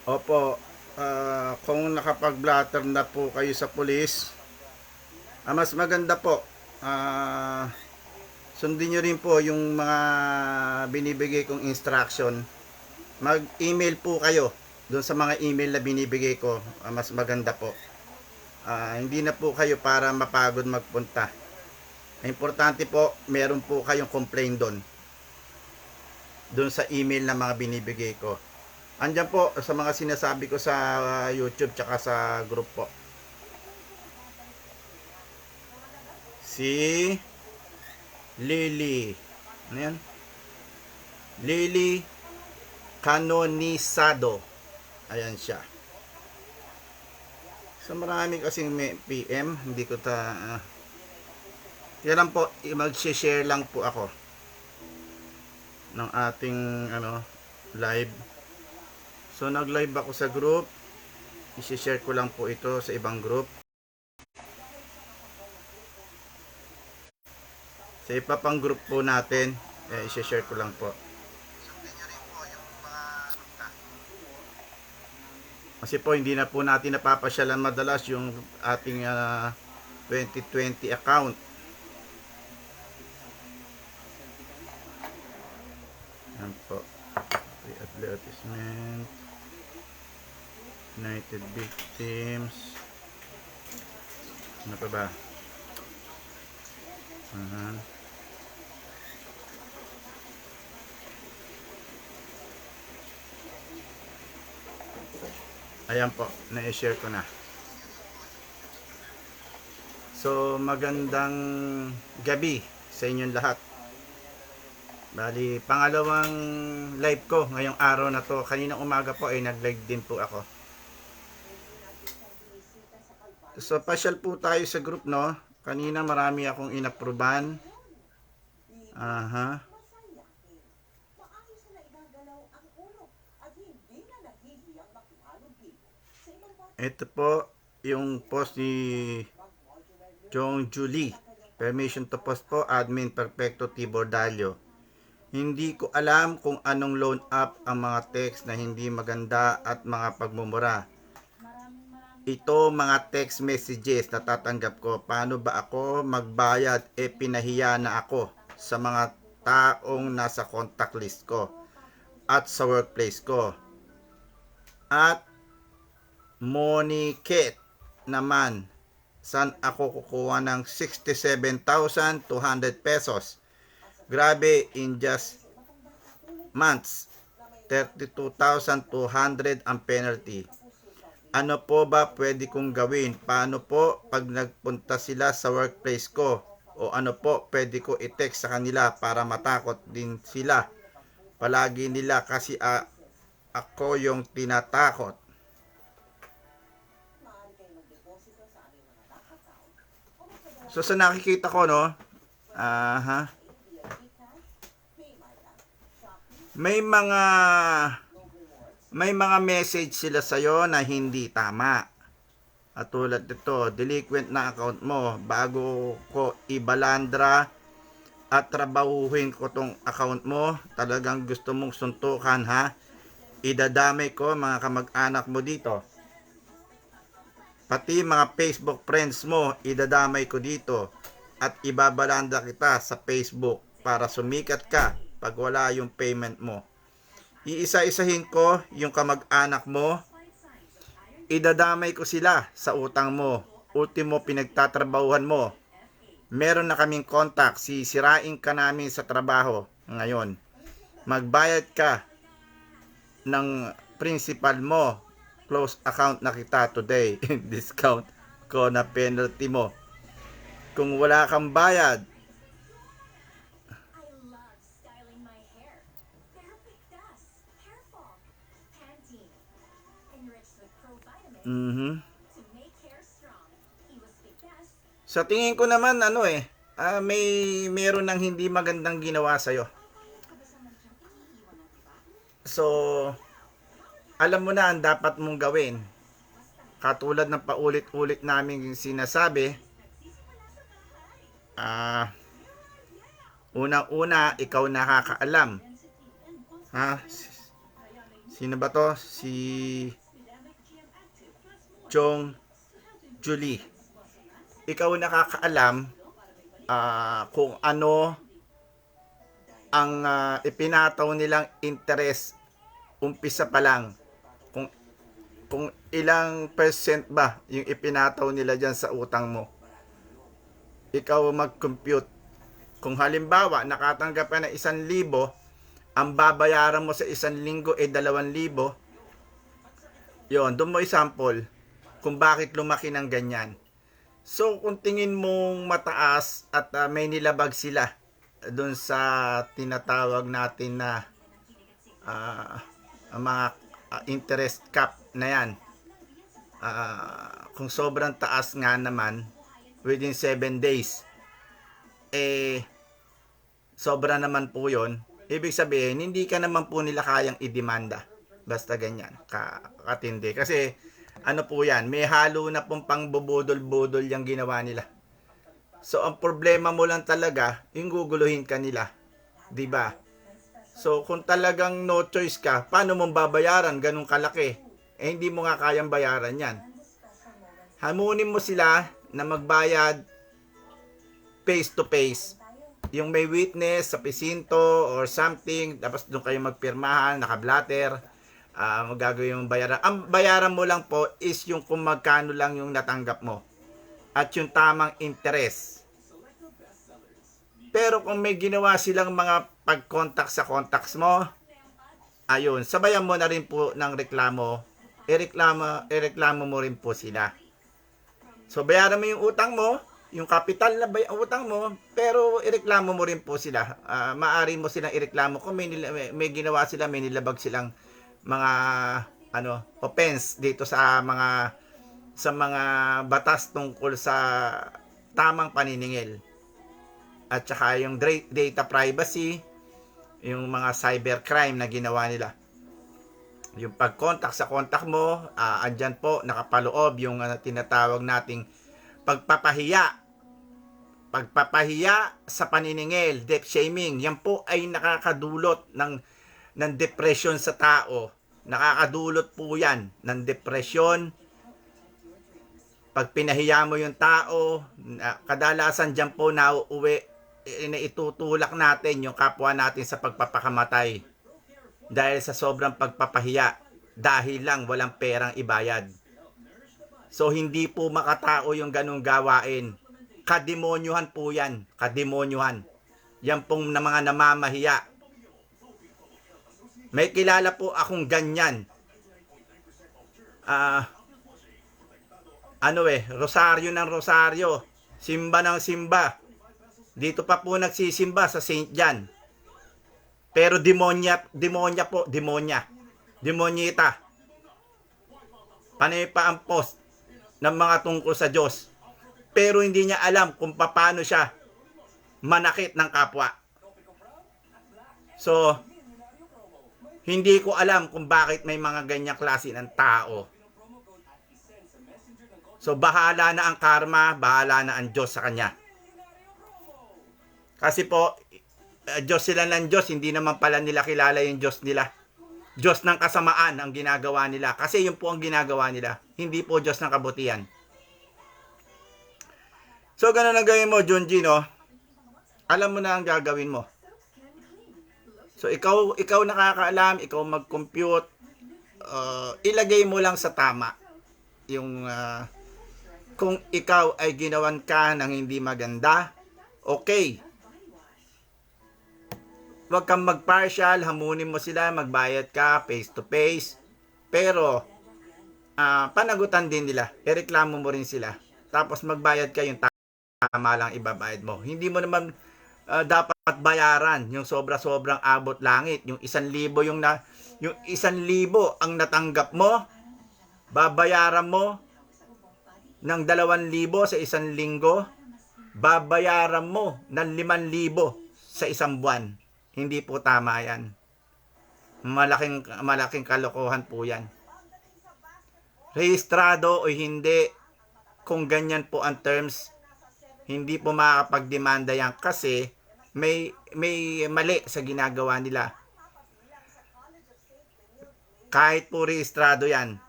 Opo, kung nakapag-blatter na po kayo sa pulis, mas maganda po. Sundin nyo rin po yung mga binibigay kong instruction. Mag-email po kayo doon sa mga email na binibigay ko. Mas maganda po. Hindi na po kayo para mapagod magpunta. Importante po, meron po kayong complaint doon sa email na mga binibigay ko. Andyan po sa mga sinasabi ko sa YouTube tsaka sa group po. Si Lily. Ano yan? Lily Canonisado. Ayan siya. So marami kasing may PM. Hindi ko kaya lang po, mag-share lang po ako ng ating live. So nag-live ako sa group. I-share ko lang po ito sa ibang group. Sa iba pang group po natin, i-share ko lang po. Kasi po hindi na po natin napapasyalan madalas yung ating 2020 account. Yan po. Advertisement. United Victims. Ano pa ba? Ayan po, na-share ko na. So, magandang gabi sa inyong lahat. Bali, pangalawang live ko ngayong araw na to. Kaninang umaga po ay nag-live din po ako. So, pasyal po tayo sa group, no? Kanina marami akong inapruban. Aha. Ito po yung post ni Jong Julie. Permission to post po, admin Perfecto Tibor Dalio. Hindi ko alam kung anong loan up ang mga text na hindi maganda at mga pagmumura. Ito mga text messages na tatanggap ko. Paano ba ako magbayad? Pinahiya na ako sa mga taong nasa contact list ko at sa workplace ko. At Moniket naman, saan ako kukuha ng 67,200 pesos? Grabe, in just months, 32,200 ang penalty. Ano po ba pwede kong gawin? Paano po pag nagpunta sila sa workplace ko? O ano po pwede ko i-text sa kanila para matakot din sila? Palagi nila kasi ako yung tinatakot. So sa nakikita ko, no, may mga message sila sa'yo na hindi tama. At tulad nito, delinquent na account mo, bago ko ibalandra at trabahuhin ko tong account mo, talagang gusto mong suntukan, ha? Idadamay ko mga kamag-anak mo dito. Pati mga Facebook friends mo, idadamay ko dito. At ibabalanda kita sa Facebook para sumikat ka pag wala yung payment mo. Iisa-isahin ko yung kamag-anak mo. Idadamay ko sila sa utang mo. Ultimo pinagtatrabahuhan mo. Meron na kaming contact. Sisirain ka namin sa trabaho ngayon. Magbayad ka ng principal mo. Close account na kita today. Discount ko na penalty mo. Kung wala kang bayad, sa tingin ko naman meron nang hindi magandang ginawa sa iyo. So, alam mo na ang dapat mong gawin. Katulad ng paulit-ulit namin sinasabi, unang-una, ikaw nakakaalam. Ha? Sino ba to? Si Chong Julie. Ikaw nakakaalam kung ano ang ipinataw nilang interest umpisa pa lang. Kung ilang percent ba yung ipinataw nila dyan sa utang mo. Ikaw mag-compute. Kung halimbawa nakatanggap ka ng 1,000, ang babayaran mo sa 1 linggo ay 2,000. Yon, doon mo i-sample kung bakit lumaki ng ganyan. So, kung tingin mong mataas at may nilabag sila doon sa tinatawag natin na mga interest cap na yan, kung sobrang taas nga naman, within 7 days, sobra naman po yon. Ibig sabihin, hindi ka naman po nila kayang idemanda. Basta ganyan, katindi. Kasi, ano po yan, may halo na pong pangbubudol-budol yung ginawa nila. So, ang problema mo lang talaga, yung guguluhin ka nila. Diba? So, kung talagang no choice ka, paano mong babayaran ganun kalaki? Hindi mo nga kayang bayaran yan. Hamunin mo sila na magbayad face to face. Yung may witness sa presinto or something, tapos doon kayo magpirmahan, naka-blatter, magagawin yung bayaran. Ang bayaran mo lang po is yung kung magkano lang yung natanggap mo at yung tamang interest. Pero kung may ginawa silang mga pag-contact sa contacts mo, ayun, sabayan mo na rin po ng reklamo. Ireklamo mo rin po sila. So bayaran mo yung utang mo, yung kapital na utang mo, pero ireklamo mo rin po sila. Maari mo silang ireklamo kung may ginawa sila, may nilabag silang mga offense dito sa mga batas tungkol sa tamang paniningil. At saka yung data privacy, yung mga cybercrime na ginawa nila. Yung pag-contact sa contact mo, andyan po nakapaloob yung tinatawag nating pagpapahiya sa paniningil, debt shaming. Yan po ay nakakadulot ng depression sa tao. Nakakadulot po yan ng depression. Pag pinahiya mo yung tao, kadalasan dyan po nauuwi, itutulak natin yung kapwa natin sa pagpapakamatay. Dahil sa sobrang pagpapahiya, dahil lang walang perang ibayad. So hindi po makatao yung ganung gawain. Kademonyuhan po yan. Kademonyuhan. Yan pong na mga namamahiya. May kilala po akong ganyan. Rosaryo ng rosaryo. Simba ng simba. Dito pa po nagsisimba sa St. John. Pero demonya po. Demonyita. Panay pa ang post ng mga tungkol sa Diyos. Pero hindi niya alam kung paano siya manakit ng kapwa. So, hindi ko alam kung bakit may mga ganyang klase ng tao. So, bahala na ang karma, bahala na ang Diyos sa kanya. Kasi po, Diyos sila ng Diyos, hindi naman pala nila kilala yung Diyos nila. Diyos ng kasamaan ang ginagawa nila. Kasi yun po ang ginagawa nila. Hindi po Diyos ng kabutihan. So, ganun ang gawin mo, Junji, no? Alam mo na ang gagawin mo. So, ikaw nakakaalam, ikaw mag-compute, ilagay mo lang sa tama. Yung, kung ikaw ay ginawan ka ng hindi maganda, okay. Huwag kang mag-partial, hamunin mo sila, magbayad ka, face to face. Pero, panagutan din nila, ireklamo mo rin sila. Tapos magbayad ka, yung tama lang ibabayad mo. Hindi mo naman dapat bayaran yung sobra-sobrang abot langit. Yung 1,000 yung 1,000 ang natanggap mo, babayaran mo ng 2,000 sa 1 linggo, babayaran mo ng 5,000 sa 1 buwan. Hindi po tama yan. Malaking kalokohan po yan. Rehistrado o hindi, kung ganyan po ang terms, hindi po makakapagdemanda yan kasi may mali sa ginagawa nila. Kahit po rehistrado yan.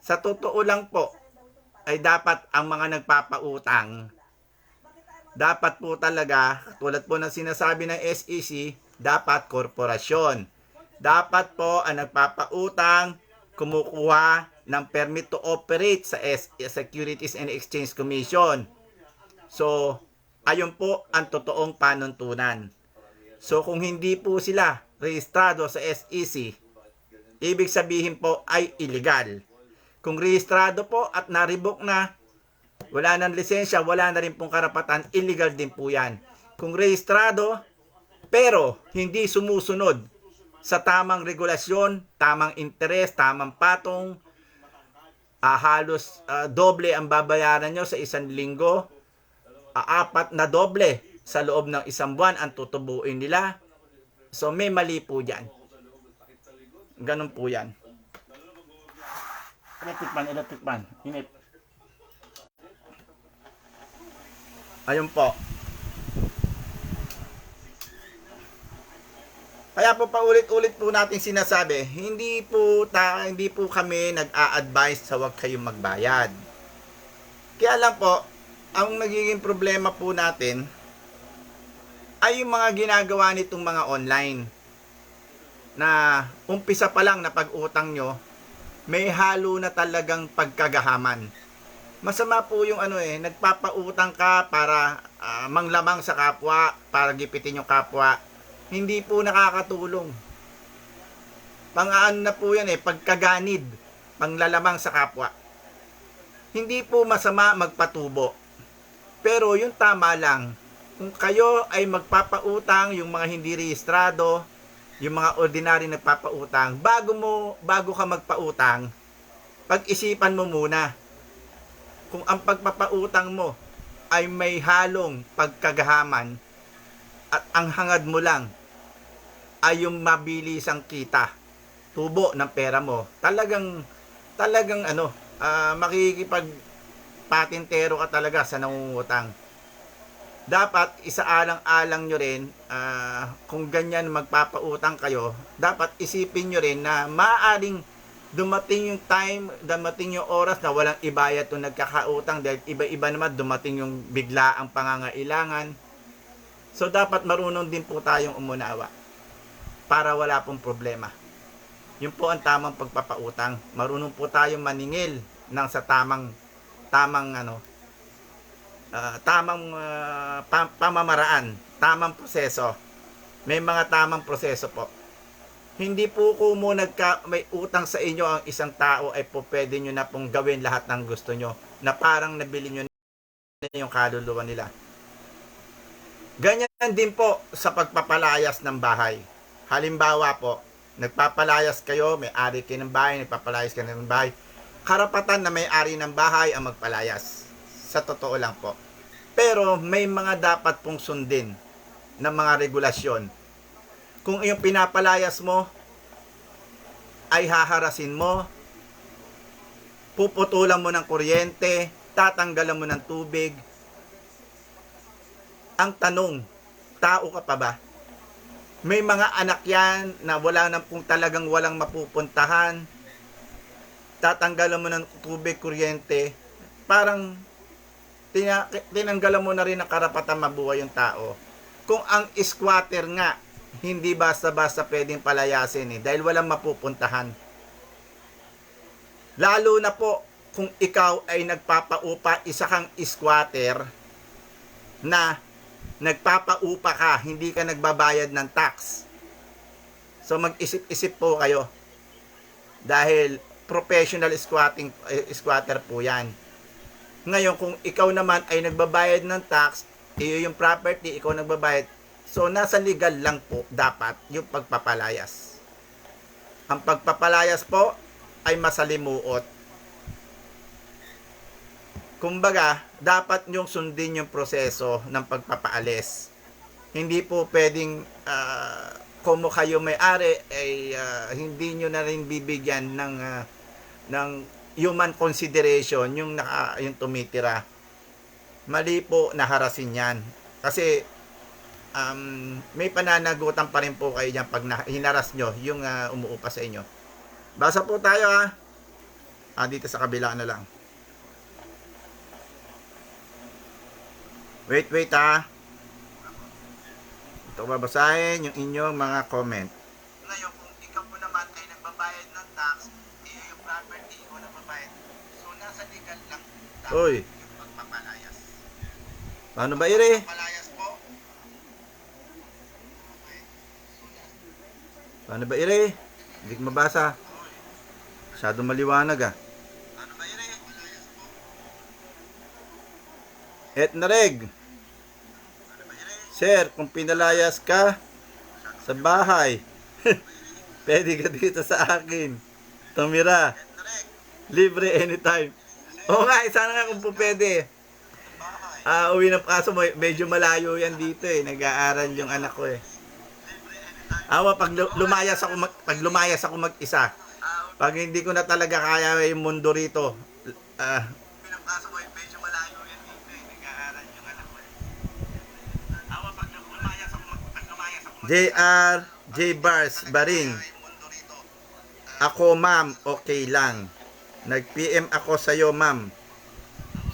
Sa totoo lang po, ay dapat ang mga nagpapautang, dapat po talaga, tulad po ng sinasabi ng SEC, dapat korporasyon. Dapat po ang nagpapautang, kumukuha ng permit to operate sa Securities and Exchange Commission. So, ayun po ang totoong panuntunan. So, kung hindi po sila rehistrado sa SEC, ibig sabihin po ay illegal. Kung rehistrado po at na-revoke na, wala nang lisensya, wala na rin pong karapatan, illegal din po yan. Kung rehistrado, pero hindi sumusunod sa tamang regulasyon, tamang interes, tamang patong, halos doble ang babayaran nyo sa isang linggo, apat na doble sa loob ng isang buwan ang tutubuin nila. So may mali po dyan. Ganun po yan. Electric pan. Init. Ayun po. Kaya po paulit-ulit po natin sinasabi, hindi po kami nag-a-advise sa wag kayong magbayad. Kaya lang po, ang nagiging problema po natin ay yung mga ginagawa nitong mga online na umpisa pa lang na pag-utang nyo, may halo na talagang pagkagahaman. Masama po yung nagpapautang ka para manglamang sa kapwa, para gipitin yung kapwa. Hindi po nakakatulong. Pang-ano na po yan pagkaganid, panglalamang sa kapwa. Hindi po masama magpatubo. Pero yung tama lang, kung kayo ay magpapautang, yung mga hindi rehistrado, yung mga ordinary nagpapautang, bago ka magpautang, pag-isipan mo muna kung ang pagpapautang mo ay may halong pagkagahaman at ang hangad mo lang ay yung mabilisang kita, tubo ng pera mo, talagang makikipagpatintero ka talaga sa nangungutang. Dapat isaalang-alang nyo rin, kung ganyan magpapautang kayo, dapat isipin nyo rin na maaaring dumating yung time, dumating yung oras na walang ibayad itong nagkakautang dahil iba-iba naman dumating yung bigla ang pangangailangan. So dapat marunong din po tayong umunawa para wala pong problema. Yun po ang tamang pagpapautang. Marunong po tayong maningil ng sa tamang pamamaraan, tamang proseso. May mga tamang proseso po. Hindi po kung may utang sa inyo ang isang tao ay po pwede nyo na pong gawin lahat ng gusto nyo na parang nabili nyo na yung kaluluwa nila. Ganyan din po sa pagpapalayas ng bahay. Halimbawa po, nagpapalayas kayo, may-ari kayo ng bahay, nagpapalayas kayo ng bahay. Karapatan na may-ari ng bahay ang magpalayas. Sa totoo lang po. Pero may mga dapat pong sundin ng mga regulasyon. Kung yung pinapalayas mo ay haharasin mo, puputulan mo ng kuryente, tatanggalan mo ng tubig, ang tanong, tao ka pa ba? May mga anak yan na wala na pong talagang walang mapupuntahan, tatanggalan mo ng tubig, kuryente, parang tinanggalan mo na rin ang karapatan mabuhay yung tao. Kung ang squatter nga, hindi basta-basta pwedeng palayasin dahil walang mapupuntahan. Lalo na po kung ikaw ay nagpapaupa, isa kang squatter na nagpapaupa ka, hindi ka nagbabayad ng tax. So mag-isip-isip po kayo dahil professional squatter po yan. Ngayon, kung ikaw naman ay nagbabayad ng tax, iyo yung property, ikaw nagbabayad, so nasa legal lang po dapat yung pagpapalayas. Ang pagpapalayas po ay masalimuot. Kumbaga, dapat nyong sundin yung proseso ng pagpapaalis. Hindi po pwedeng kung kayo may-ari ay hindi nyo na rin bibigyan ng human consideration yung tumitira. Mali po na harasin yan. Kasi may pananagutan pa rin po kayo dyan pag hinaras nyo yung umuupa sa inyo. Basa po tayo ha. Dito sa kabila na lang. Wait ha. Ito babasahin yung inyong mga comment. Ngayon, kung ikaw po naman ay nagbabayad ng tax, yung property o nagbabayad. So, nasa legal lang dapat yung pagpapalayas. Paano ba ire? Pagpapalayas po. Okay. Paano ba ire? Hindi ko mabasa. Masyadong maliwanag Paano ba ire? Palayas po. Et nareg. Sir, kung pinalayas ka sa bahay, pwede ka dito sa akin. Tumira. Libre anytime. Oo nga, sana nga kung po pwede. Uwi na kaso medyo malayo yan dito Nag-aaral yung anak ko pag lumayas ako mag-isa. Pag hindi ko na talaga kaya yung mundo rito. Kaso medyo malayo yan dito Nag-aaral yung anak ko JR J Bars Baring. Ako ma'am, okay lang. Nag-PM ako sa iyo ma'am.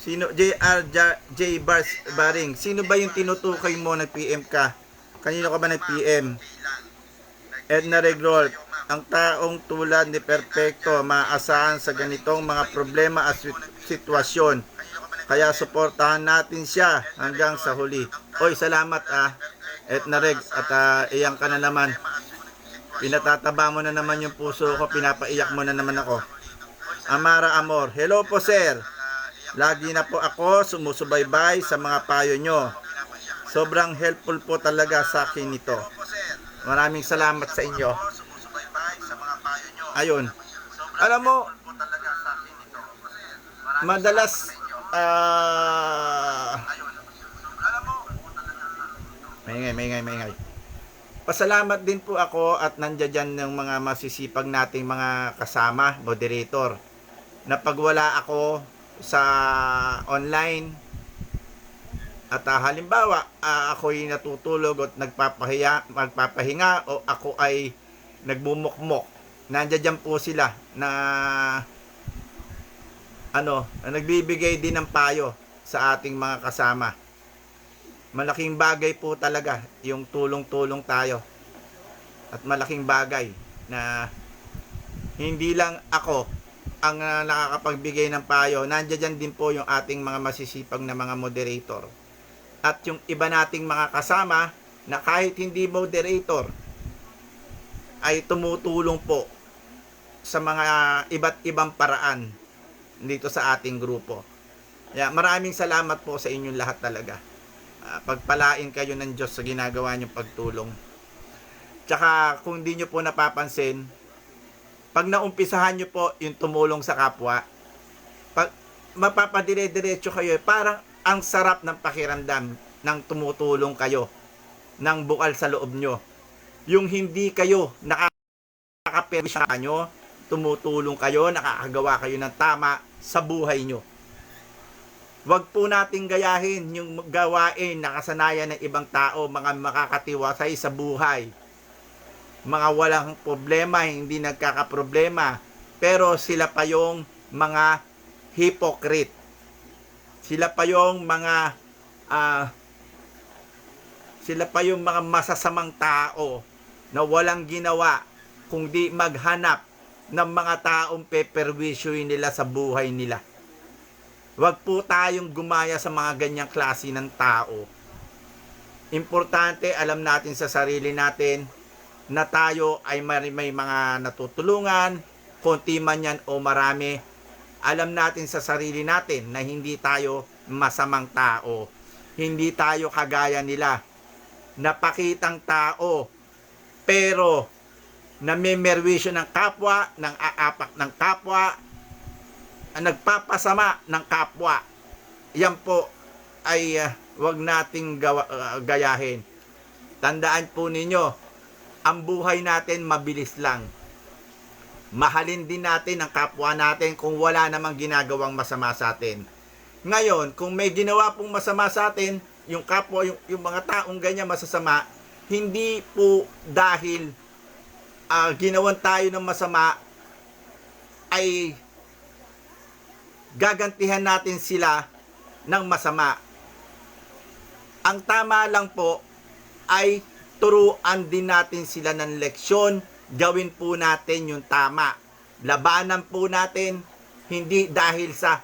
Sino JR J Bars Baring? Sino ba yung tinutukoy mo nag-PM ka? Kanino ka ba nag-PM? Edna Regrol, ang taong tulad ni Perfecto maaasahan sa ganitong mga problema at sitwasyon. Kaya suportahan natin siya hanggang sa huli. Oy, salamat Edna Reg, at iyan ka na naman. Pinatataba mo na naman yung puso ko, pinapaiyak mo na naman ako. Amara Amor, hello po sir. Lagi na po ako sumusubaybay sa mga payo nyo. Sobrang helpful po talaga sa akin ito. Maraming salamat sa inyo. Ayun. Alam mo, madalas maingay. Pasalamat din po ako at nandiyan ng mga masisipag nating mga kasama, moderator. Na pag wala ako sa online at halimbawa ako'y natutulog at magpapahinga o ako ay nagbumukmok, nandiyan po sila na nagbibigay din ng payo sa ating mga kasama. Malaking bagay po talaga yung tulong-tulong tayo. At malaking bagay na hindi lang ako ang nakakapagbigay ng payo. Nandiyan din po yung ating mga masisipag na mga moderator. At yung iba nating mga kasama na kahit hindi moderator ay tumutulong po sa mga iba't ibang paraan dito sa ating grupo. Maraming salamat po sa inyong lahat talaga. Pagpalain kayo ng Diyos sa ginagawa niyong pagtulong. Tsaka kung di nyo po napapansin, pag naumpisahan nyo po yung tumulong sa kapwa, pag mapapadire-diretso kayo, parang ang sarap ng pakiramdam ng tumutulong kayo ng bukal sa loob nyo. Yung hindi kayo nakakaperwisya nyo, tumutulong kayo, nakakagawa kayo ng tama sa buhay nyo. Wag po nating gayahin yung gawain na kasanayan ng ibang tao, mga makakatiwasay sa buhay. Mga walang problema, hindi nagkakaproblema. Pero sila pa yung mga hypocrite. Sila pa yung mga masasamang tao na walang ginawa kundi maghanap ng mga taong peperwisyoin nila sa buhay nila. Wag po tayong gumaya sa mga ganyang klase ng tao. Importante, alam natin sa sarili natin na tayo ay may mga natutulungan, konti man yan o marami. Alam natin sa sarili natin na hindi tayo masamang tao. Hindi tayo kagaya nila. Napakitang tao, pero namimerwisyo ng kapwa, ng aapak ng kapwa, nagpapasama ng kapwa. Yan po ay wag nating gayahin. Tandaan po ninyo, ang buhay natin mabilis lang. Mahalin din natin ang kapwa natin kung wala namang ginagawang masama sa atin. Ngayon, kung may ginawa pong masama sa atin, yung kapwa, yung mga taong ganyan masasama, hindi po dahil ginawan tayo ng masama, ay gagantihan natin sila ng masama. Ang tama lang po ay turuan din natin sila ng leksyon, gawin po natin yung tama. Labanan po natin, hindi dahil sa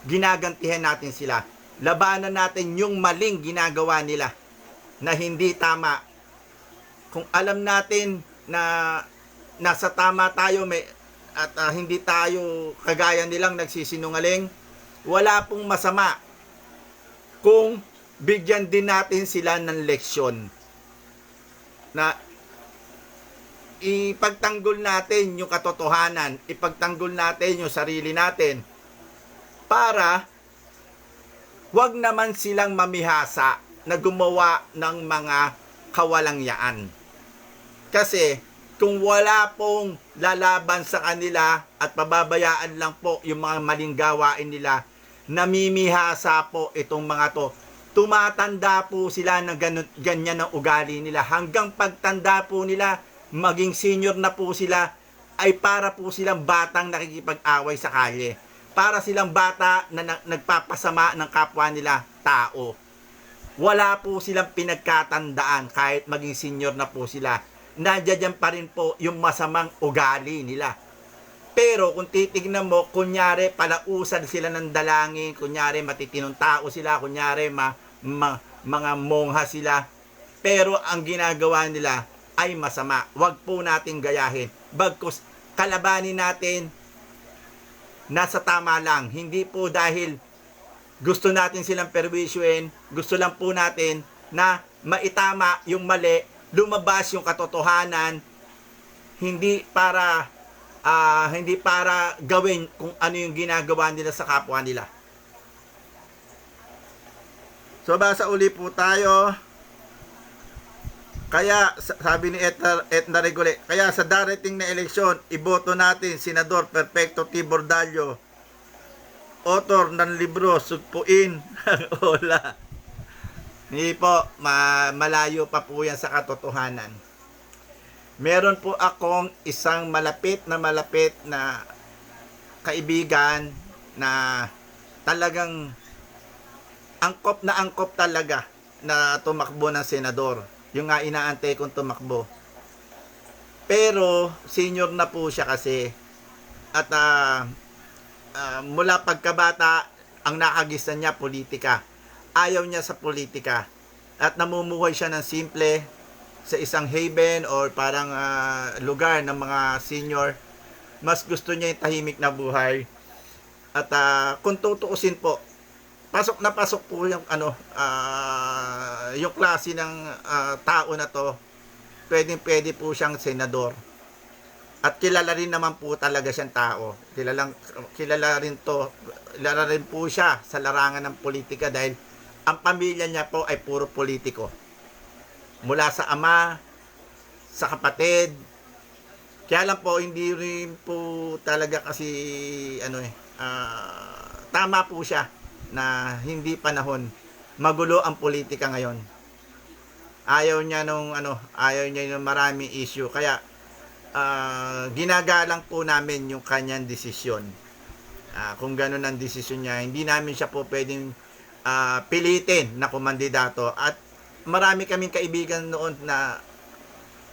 ginagantihan natin sila. Labanan natin yung maling ginagawa nila na hindi tama. Kung alam natin na nasa tama tayo at hindi tayo kagaya nilang nagsisinungaling, wala pong masama kung bigyan din natin sila ng leksyon na ipagtanggol natin yung katotohanan, ipagtanggol natin yung sarili natin para wag naman silang mamihasa na gumawa ng mga kawalangyaan. Kasi kung wala pong lalaban sa kanila at pababayaan lang po yung mga maling gawain nila, namimihasa po itong mga to. Tumatanda po sila ng ganyan ang ugali nila. Hanggang pagtanda po nila, maging senior na po sila, ay para po silang batang nakikipag-away sa kalye. Para silang bata na nagpapasama ng kapwa nila tao. Wala po silang pinagkatandaan kahit maging senior na po sila. Nandiyan pa rin po yung masamang ugali nila. Pero kung titignan mo, kunyari palausan sila ng dalangin, kunyari matitinong tao sila, kunyari mga mongha sila, pero ang ginagawa nila ay masama. Wag po nating gayahin. Bagkus kalabanin natin nasa tama lang. Hindi po dahil gusto natin silang perwisyoin, gusto lang po natin na maitama yung mali, lumabas yung katotohanan, hindi para gawin kung ano yung ginagawa nila sa kapwa nila. So basa uli po tayo. Kaya sabi ni Etna Regule, kaya sa darating na eleksyon, iboto natin Senador Perfecto T. Bordallo, author ng libro Sugpuin ang Ola. Hindi po, malayo pa po yan sa katotohanan. Meron po akong isang malapit na kaibigan na talagang angkop talaga na tumakbo ng senador. Yung nga inaantay kong tumakbo. Pero senior na po siya kasi at mula pagkabata ang nakagisnan niya politika. Ayaw niya sa politika at namumuhay siya ng simple sa isang haven or parang lugar ng mga senior. Mas gusto niya yung tahimik na buhay. At kung tutuusin po, pasok po yung yung klase ng tao na to. Pwede po siyang senador. At kilala rin naman po talaga siyang tao. Kilala rin po siya sa larangan ng politika dahil ang pamilya niya po ay puro politiko. Mula sa ama, sa kapatid. Kaya lang po, hindi rin po talaga kasi tama po siya na hindi panahon. Magulo ang politika ngayon. Ayaw niya nung maraming issue. Kaya ginagalang po namin yung kanyang desisyon. Kung gano'n ang desisyon niya, hindi namin siya po pwedeng pilitin na kumandidato. At marami kaming kaibigan noon na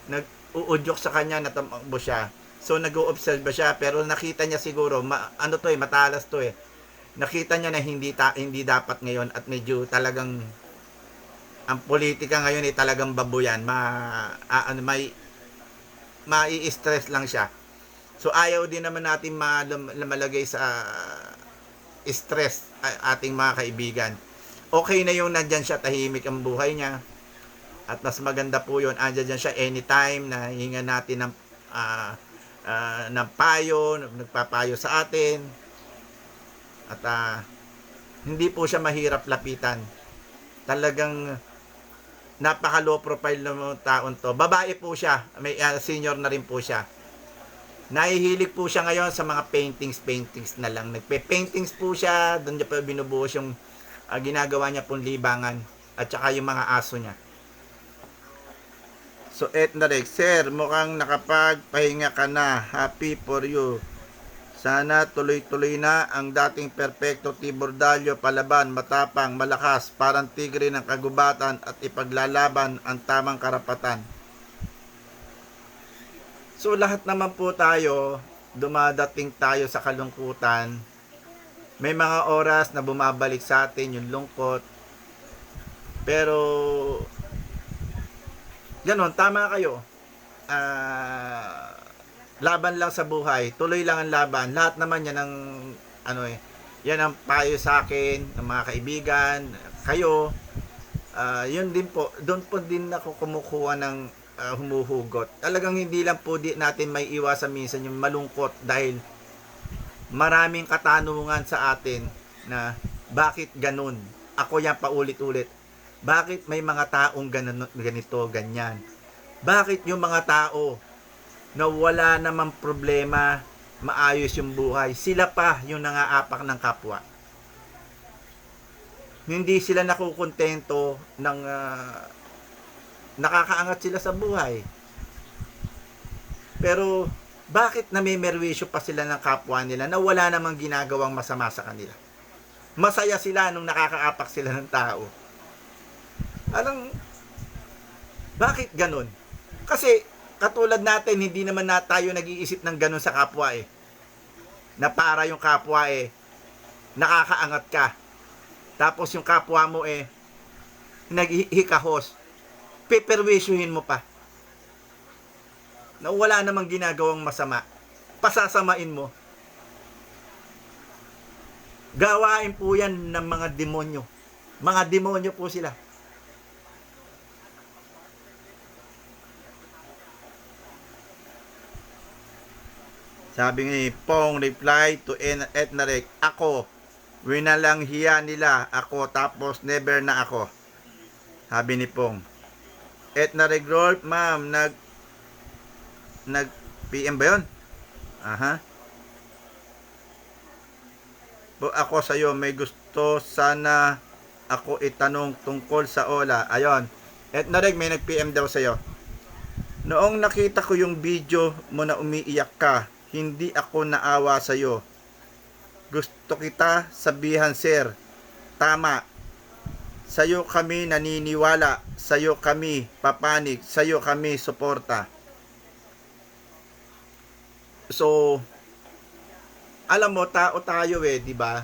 nag-uudyok sa kanya na tumakbo siya. So nag-o-observe siya pero nakita niya siguro matalas to eh. Nakita niya na hindi dapat ngayon at medyo talagang ang politika ngayon ay talagang babuyan. Mai-stress lang siya. So ayaw din naman natin malagay sa stress ating mga kaibigan. Okay na yung nandyan siya, tahimik ang buhay niya. At mas maganda po yun, andyan siya anytime na hinga natin ng payo, nagpapayo sa atin. At hindi po siya mahirap lapitan. Talagang napaka low profile ng taon to. Babae po siya, may senior na rin po siya. Nahihilig po siya ngayon sa mga paintings na lang. Nagpe-paintings po siya, doon niya pa binubuhos yung ginagawa niya pong libangan at saka yung mga aso niya. So Etna Rex, sir, mukhang nakapagpahinga ka na. Happy for you. Sana tuloy-tuloy na ang dating perpekto Tibordalyo palaban, matapang, malakas, parang tigre ng kagubatan at ipaglalaban ang tamang karapatan. So lahat naman po tayo, dumadating tayo sa kalungkutan. May mga oras na bumabalik sa atin yung lungkot. Pero ganon, tama kayo. Laban lang sa buhay, tuloy lang ang laban. Lahat naman yan ang yan ang payo sa akin ng mga kaibigan, kayo. Yun din po, doon po din ako kumukuha ng humuhugot. Talagang hindi lang po natin may iwasan minsan yung malungkot dahil maraming katanungan sa atin na bakit ganun? Ako yan paulit-ulit. Bakit may mga taong ganito, ganyan? Bakit yung mga tao na wala namang problema, maayos yung buhay, sila pa yung nangaapak ng kapwa? Hindi sila nakukontento ng nakakaangat sila sa buhay. Pero bakit namimerwisyo pa sila ng kapwa nila na wala namang ginagawang masama sa kanila? Masaya sila nung nakakaapak sila ng tao. Bakit ganun? Kasi katulad natin, hindi naman tayo nag-iisip ng ganun sa kapwa na para yung kapwa nakakaangat ka. Tapos yung kapwa mo naghihikahos. Peperwisyuhin mo pa. Na wala namang ginagawang masama. Pasasamain mo. Gawain po yan ng mga demonyo. Mga demonyo po sila. Sabi ni Pong, reply to Etnarek, ako, winalang hiya nila ako tapos never na ako. Sabi ni Pong. Etnarek Rolf, ma'am, nag PM ba yun? Aha. Po ako sa iyo, may gusto sana ako itanong tungkol sa Ola. Ayon. Etnarek, may nag-PM daw sa iyo. Noong nakita ko yung video mo na umiiyak ka, hindi ako naawa sa iyo. Gusto kita sabihan, sir. Tama. Sa'yo kami naniniwala. Sa'yo kami papanig. Sa'yo kami suporta. So, alam mo, tao tayo di ba?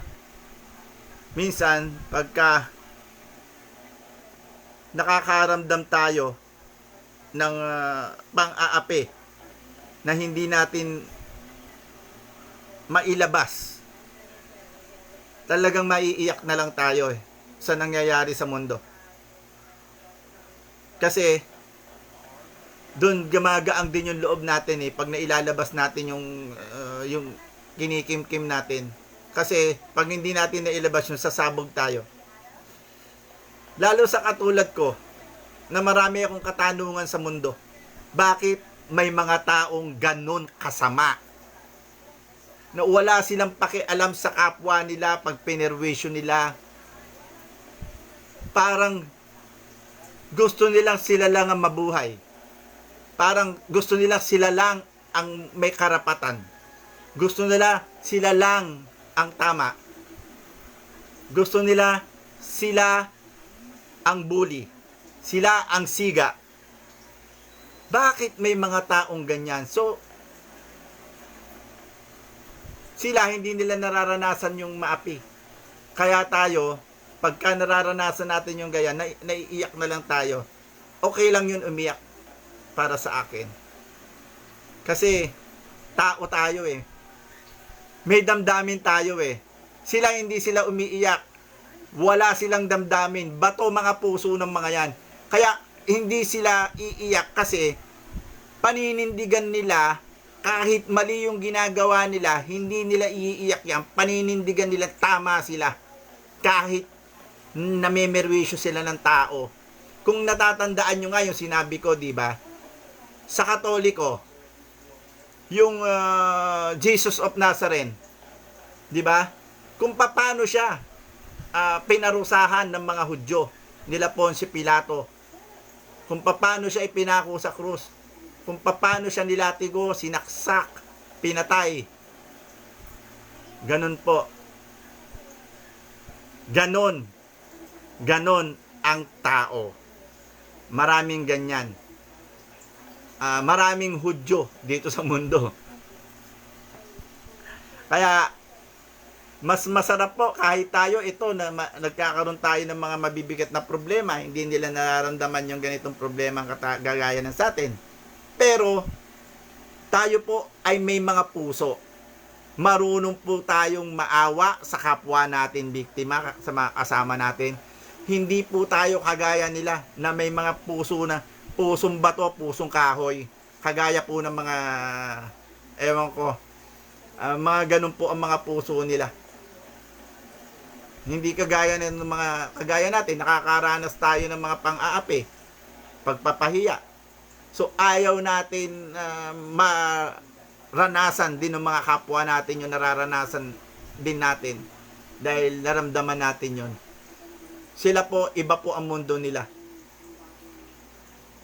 Minsan, pagka nakakaramdam tayo ng pang-aapi na hindi natin mailabas, talagang maiiyak na lang tayo sa nangyayari sa mundo. Kasi doon gumagaang din yung loob natin pag nailalabas natin yung kinikimkim natin. Kasi pag hindi natin nailabas yung sasabog tayo. Lalo sa katulad ko na marami akong katanungan sa mundo. Bakit may mga taong ganun kasama? Na wala silang pakialam sa kapwa nila pag pinerwisyo nila. Parang gusto nilang sila lang ang mabuhay. Parang gusto nilang sila lang ang may karapatan. Gusto nila sila lang ang tama. Gusto nila sila ang bully. Sila ang siga. Bakit may mga taong ganyan? So, sila hindi nila nararanasan yung maapi. Kaya tayo, pagka nararanasan natin yung gaya, naiiyak na lang tayo. Okay lang yun umiyak para sa akin. Kasi tao tayo May damdamin tayo Sila hindi sila umiiyak. Wala silang damdamin. Bato mga puso ng mga yan. Kaya hindi sila iiyak kasi paninindigan nila. Kahit mali yung ginagawa nila, hindi nila iiyak yan. Paninindigan nila, tama sila. Kahit namimerwisyo sila ng tao. Kung natatandaan nyo nga yung sinabi ko, di ba? Sa Katoliko, yung Jesus of Nazareth, di ba? Kung paano siya pinarusahan ng mga Hudyo, nila Ponce Pilato. Kung paano siya ipinako sa krus. Kung paano siya nilatigo, sinaksak, pinatay. Ganun po. Ganon. Ganon ang tao. Maraming ganyan. Maraming Hudyo dito sa mundo. Kaya mas masarap po kahit tayo ito na nagkakaroon tayo ng mga mabibigat na problema, hindi nila nararamdaman yung ganitong problema gagaya ng sa atin. Pero tayo po ay may mga puso. Marunong po tayong maawa sa kapwa natin biktima, sa mga kasama natin. Hindi po tayo kagaya nila na may mga puso na pusong bato, pusong kahoy. Kagaya po ng mga, ewan ko, mga ganun po ang mga puso nila. Hindi kagaya ng mga, kagaya natin, nakakaranas tayo ng mga pang-aapi, pagpapahiya. So, ayaw natin maranasan din ng mga kapwa natin yung nararanasan din natin dahil naramdaman natin yon. Sila po, iba po ang mundo nila.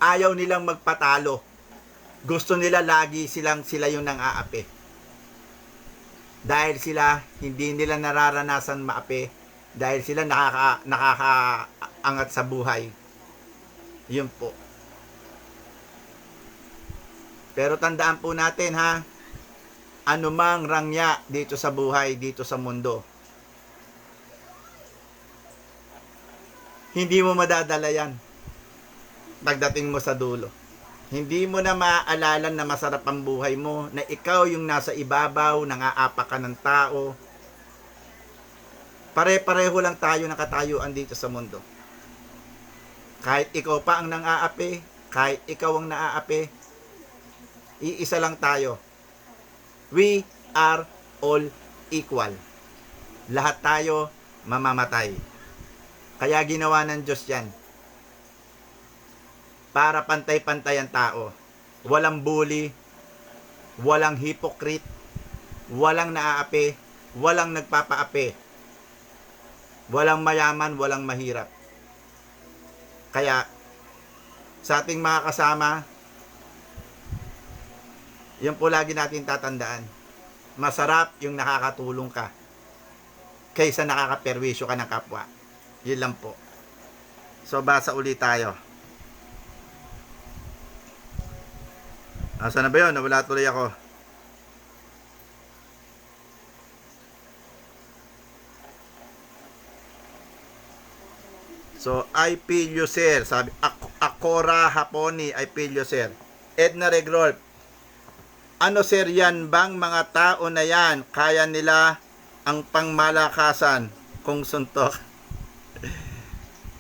Ayaw nilang magpatalo. Gusto nila lagi sila yung nang-aapi. Dahil sila, hindi nila nararanasan maapi. Dahil sila nakakaangat sa buhay. Yun po. Pero tandaan po natin ha, anumang rangya dito sa buhay, dito sa mundo, hindi mo madadala yan pagdating mo sa dulo. Hindi mo na maaalala na masarap ang buhay mo, na ikaw yung nasa ibabaw, nang-aapa ka ng tao. Pare-pareho lang tayo nakatayuan dito sa mundo. Kahit ikaw pa ang nang-aapi, kahit ikaw ang naaapi, iisa lang tayo. We are all equal. Lahat tayo mamamatay. Kaya ginawa ng Diyos yan. Para pantay-pantay ang tao. Walang bully, walang hypocrite, walang naaapi, walang nagpapaapi. Walang mayaman, walang mahirap. Kaya, sa ating mga kasama, yun po lagi natin tatandaan. Masarap yung nakakatulong ka kaysa nakakaperwisyo ka ng kapwa. Yun lang po. So, basa ulit tayo. Asa na ba yun? Nawala tuloy ako. So, I feel you, sir. Sabi, Akora Haponi, I feel you, sir. Edna Regrol, ano, sir, yan bang mga tao na yan, kaya nila ang pangmalakasan kung suntok?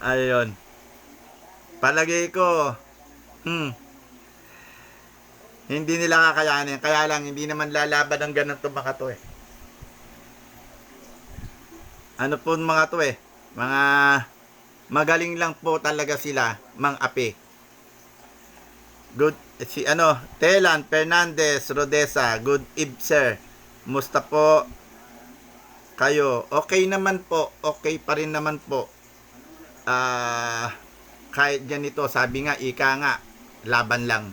Ayun. Palagay ko, hindi nila kakayanin. Kaya lang, hindi naman lalaban ng ganito mga to eh. Ano po mga to eh? Mga magaling lang po talaga sila, mang-api. Good, si Telan Fernandez Rodesa, good eve sir. Musta po kayo? Okay naman po, okay pa rin naman po. Kahit ganito, sabi nga, ika nga, laban lang.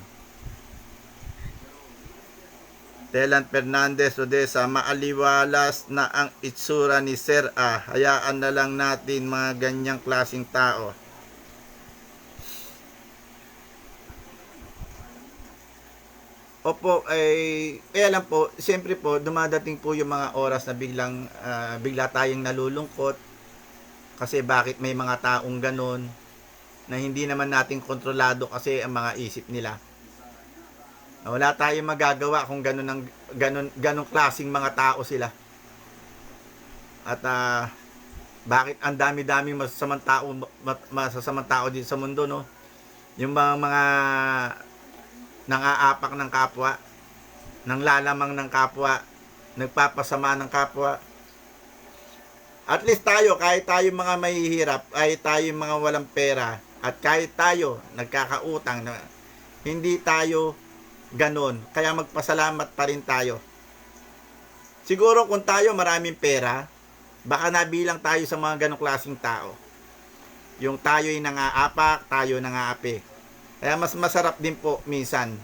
Telan Fernandez Rodesa, maaliwalas na ang itsura ni Sir A. Hayaan na lang natin mga ganyang klaseng tao. Opo, kaya lang po, siyempre po, dumadating po yung mga oras na bigla tayong nalulungkot. Kasi bakit may mga taong ganun na hindi naman natin kontrolado kasi ang mga isip nila. Wala tayong magagawa kung ganun klaseng mga tao sila. At bakit ang dami-daming masasamang tao dito sa mundo, no? Yung mga nang-aapak ng kapwa, nanglalamang ng kapwa, nagpapasama ng kapwa. At least tayo, kahit tayo mga mahihirap, ay tayo mga walang pera, at kahit tayo nagkakautang, na hindi tayo ganon. Kaya magpasalamat pa rin tayo. Siguro kung tayo maraming pera, baka nabilang tayo sa mga ganong klaseng tao. Yung tayo'y nang-aapak, tayo nang-aapi. Kaya mas masarap din po minsan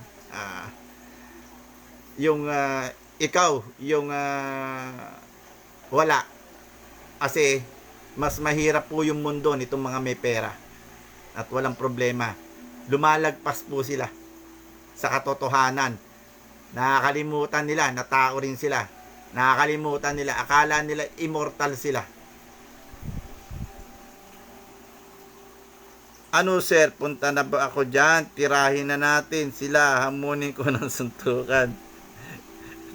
yung ikaw, yung Wala. Kasi mas mahirap po yung mundo nitong mga may pera at walang problema. Lumalagpas po sila sa katotohanan. Nakakalimutan nila na tao rin sila. Nakakalimutan nila, akala nila immortal sila. Ano sir, punta na ba ako dyan? Tirahin na natin sila, hamunin ko ng suntukan.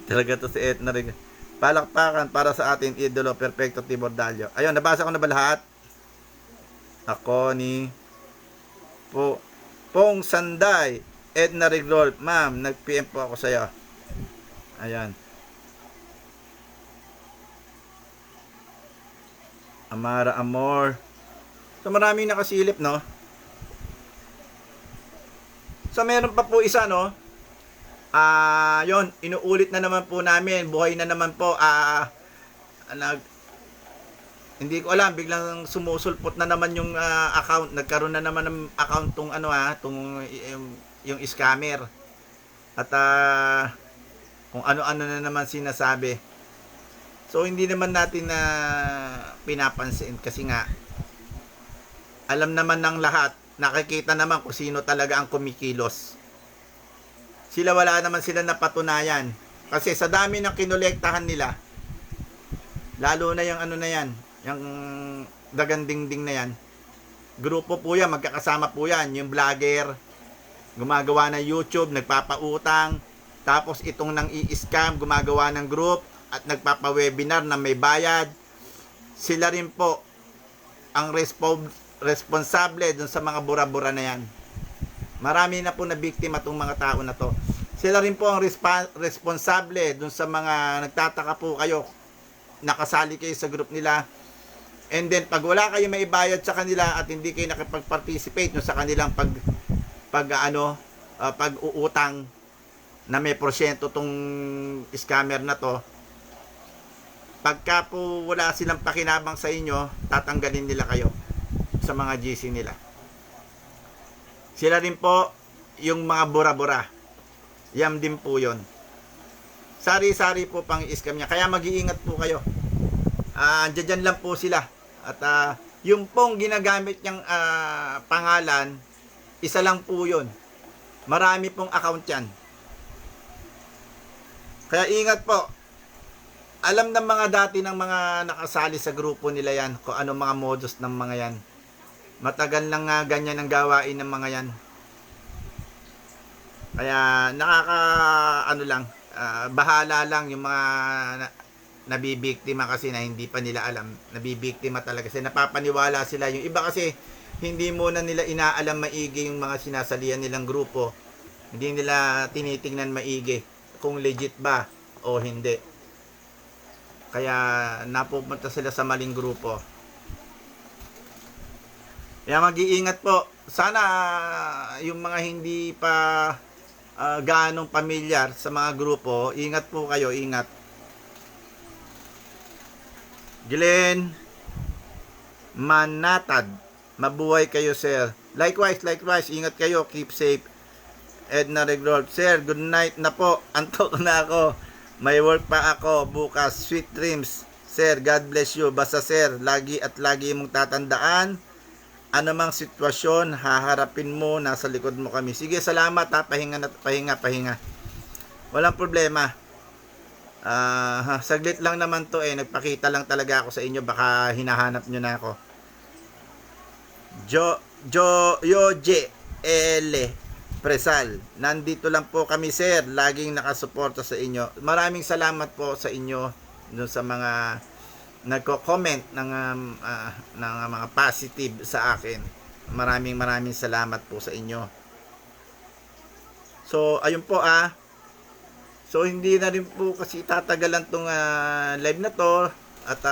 Talaga to si Edna rin. Palakpakan para sa atin, idolo, perfecto Tibordalyo. Ayun, nabasa ko na ba lahat? Ako ni Pong Sanday, Edna Rigol. Ma'am, nag-PM po ako sa'yo. Ayan. Amara Amor. So maraming nakasilip, no? So meron pa po isa, no? Yon, inuulit na naman po namin. Buhay na naman po. Hindi ko alam, biglang sumusulpot na naman yung account. Nagkaroon na naman ng account tong yung scammer. At kung ano-ano na naman sinasabi. So hindi naman natin na pinapansin kasi nga alam naman ng lahat, nakikita naman kung sino talaga ang kumikilos. Sila wala naman sila napatunayan. Kasi sa dami ng kinolektahan nila, lalo na yung ano na yan, yung dagandingding na yan, grupo po yan, magkakasama po yan, yung vlogger, gumagawa ng YouTube, nagpapautang, tapos itong nang i-scam, gumagawa ng group, at nagpapa-webinar na may bayad. Sila rin po ang responsable dun sa mga bura-bura na yan. Marami na po na biktima itong mga tao na to. Sila rin po ang responsable dun sa mga nagtataka po kayo, nakasali kayo sa group nila, and then pag wala kayo maibayad sa kanila at hindi kayo nakipag-participate no, sa kanilang pag-uutang na may porsyento tong scammer na to, pagka po wala silang pakinabang sa inyo, tatanggalin nila kayo sa mga GC nila. Sila rin po yung mga bura-bura. Yan din po yon. Sari-sari po pang i-scam niya. Kaya mag-iingat po kayo. Diyan lang po sila. At yung pong ginagamit niyang pangalan, isa lang po yun. Marami pong account yan. Kaya ingat po. Alam ng mga dati ng mga nakasali sa grupo nila yan, kung ano mga modus ng mga yan. Matagal lang ganyan ang gawain ng mga yan. Kaya bahala lang yung mga nabibiktima kasi na hindi pa nila alam. Nabibiktima talaga kasi napapaniwala sila. Yung iba kasi hindi muna nila inaalam maigi yung mga sinasalihan nilang grupo. Hindi nila tinitingnan maigi kung legit ba o hindi. Kaya napupunta sila sa maling grupo. Kaya mag-iingat po. Sana yung mga hindi pa gaanong pamilyar sa mga grupo, ingat po kayo, ingat. Glenn Manatad, mabuhay kayo sir. Likewise, ingat kayo, keep safe. Edna Regrol, sir, good night na po. Antok na ako. May work pa ako bukas. Sweet dreams. Sir, God bless you. Basta sir, lagi mong tatandaan, anumang sitwasyon, haharapin mo, nasa likod mo kami. Sige, salamat ha. Pahinga. Walang problema. Saglit lang naman to eh. Nagpakita lang talaga ako sa inyo. Baka hinahanap nyo na ako. Yoje Ele Presal, nandito lang po kami sir, laging nakasuporta sa inyo. Maraming salamat po sa inyo dun sa mga nagko-comment ng mga positive sa akin. Maraming salamat po sa inyo. So ayun po So hindi na rin po kasi tatagalan tong live na to at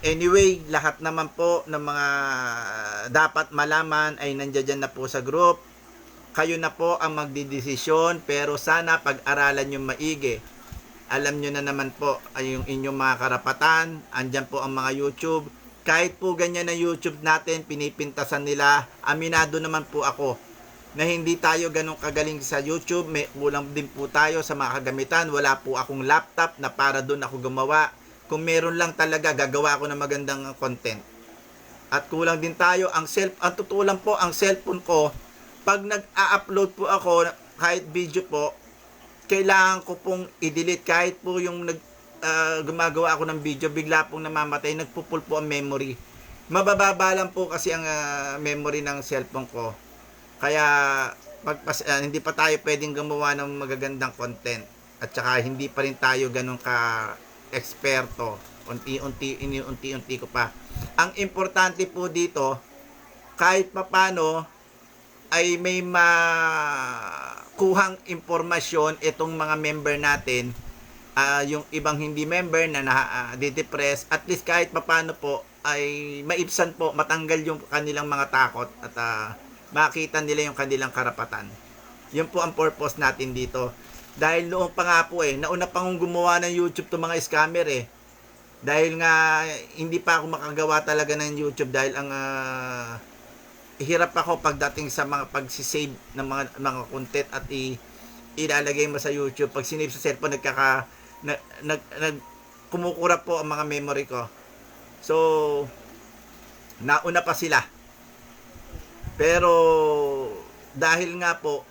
anyway, lahat naman po ng mga dapat malaman ay nandiyan na po sa group. Kayo na po ang magdidesisyon, pero sana pag-aralan nyo maigi. Alam nyo na naman po ay yung inyong mga karapatan. Andyan po ang mga YouTube. Kahit po ganyan na YouTube natin, pinipintasan nila. Aminado naman po ako na hindi tayo ganun kagaling sa YouTube. May kulang din po tayo sa mga kagamitan. Wala po akong laptop na para doon ako gumawa. Kung meron lang talaga, gagawa ako ng magandang content. At kulang din tayo, ang totoo lang po, ang cellphone ko, pag nag-a-upload po ako, kahit video po, kailangan ko pong i-delete. Kahit po yung gumagawa ako ng video, bigla pong namamatay, nagpupul po ang memory. Mabababa lang po kasi ang memory ng cellphone ko. Kaya, hindi pa tayo pwedeng gumawa ng magagandang content. At saka, hindi pa rin tayo ganun ka-eksperto. Unti-unti ko pa. Ang importante po dito, kahit papano ay may makuhang impormasyon itong mga member natin, yung ibang hindi member na de-depress, at least kahit papano po ay maibsan po, matanggal yung kanilang mga takot at makita nila yung kanilang karapatan. Yun po ang purpose natin dito. Dahil noong pa nga po nauna pang gumawa ng YouTube to mga scammer dahil nga hindi pa ako makagawa talaga ng YouTube dahil ang hirap ako pagdating sa mga pagsisave ng mga content at ilalagay mo sa YouTube. Pag sinave sa cellphone, kumukura po ang mga memory ko. So, nauna pa sila. Pero dahil nga po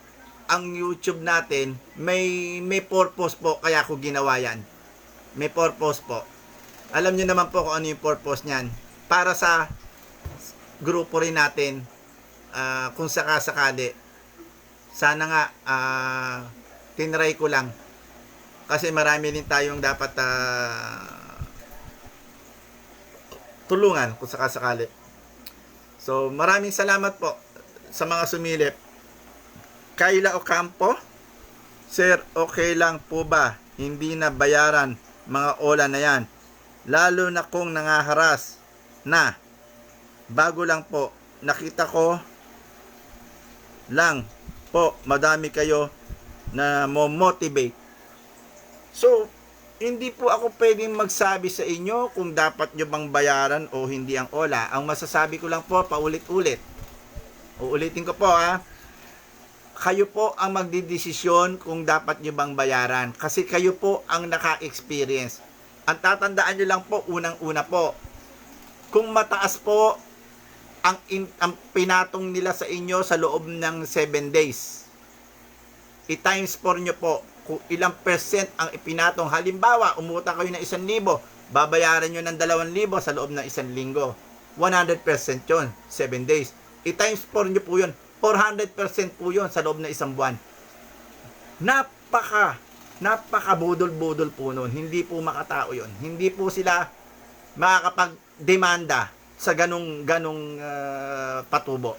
ang YouTube natin may purpose po, kaya ko ginawa yan. May purpose po. Alam niyo naman po kung ano yung purpose niyan. Para sa grupo rin natin, kung sakasakali, sana nga tinry ko lang. Kasi marami din tayong dapat tulungan kung sakasakali. So, maraming salamat po sa mga sumilip. Kayla Ocampo, Sir, okay lang po ba hindi na bayaran mga ola na yan? Lalo na kung nangaharas na. Bago lang po, nakita ko lang po, madami kayo na mo-motivate. So, hindi po ako pwedeng magsabi sa inyo kung dapat nyo bang bayaran o hindi ang ola. Ang masasabi ko lang po, paulit-ulit. Uulitin ko po kayo po ang magdidesisyon kung dapat nyo bang bayaran. Kasi kayo po ang naka-experience. Ang tatandaan nyo lang po, unang-una po, kung mataas po ang pinatong nila sa inyo sa loob ng 7 days, i-times 4 nyo po kung ilang percent ang ipinatong. Halimbawa, umutang kayo ng 1,000, babayaran nyo ng 2,000 sa loob ng 1 linggo. 100% yun, 7 days. I-times 4 nyo po yun, 400% po yun sa loob ng 1 buwan. Napaka-budol-budol po nun. Hindi po makatao yun. Hindi po sila makakapag-demanda sa ganong patubo.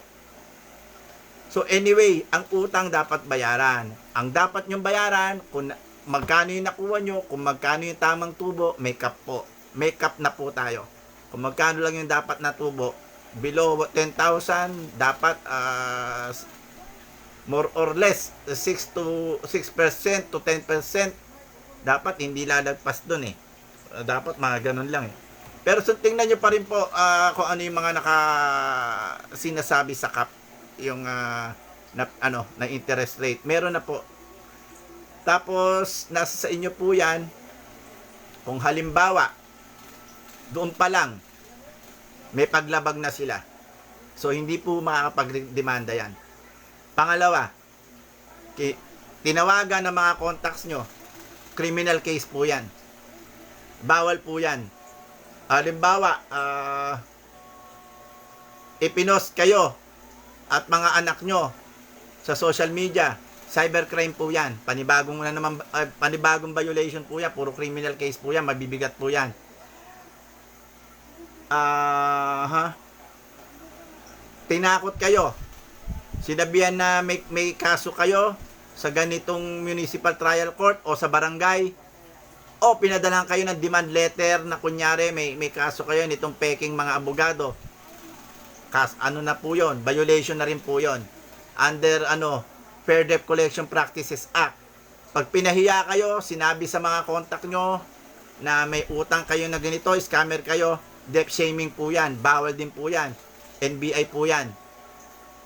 So anyway, ang utang dapat bayaran. Ang dapat nyong bayaran, kung magkano yung nakuha nyo, kung magkano yung tamang tubo, may cap po. May cap na po tayo. Kung magkano lang yung dapat na tubo, below 10,000, dapat more or less 6% to 10%, dapat hindi lalagpas dun dapat mga ganun lang Pero so, tingnan nyo pa rin po kung ano yung mga sinasabi sa cap, yung na interest rate. Meron na po. Tapos nasa sa inyo po yan. Kung halimbawa doon pa lang may paglabag na sila, so hindi po makakapag-demanda yan. Pangalawa, tinawagan ng mga contacts nyo, criminal case po yan. Bawal po yan. Halimbawa, ipinost kayo at mga anak nyo sa social media, cybercrime po yan. Panibagong violation po yan. Puro criminal case po yan. Mabibigat po yan. Tinakot kayo. Sinabihan na may kaso kayo sa ganitong municipal trial court o sa barangay, o pinadalan kayo ng demand letter na kunyari may kaso kayo nitong peking mga abogado. Ano na po yon? Violation na rin po yon. Under Fair Debt Collection Practices Act. Pag pinahiya kayo, sinabi sa mga contact nyo na may utang kayo na ganito, scammer kayo, debt shaming po yan. Bawal din po yan. NBI po yan.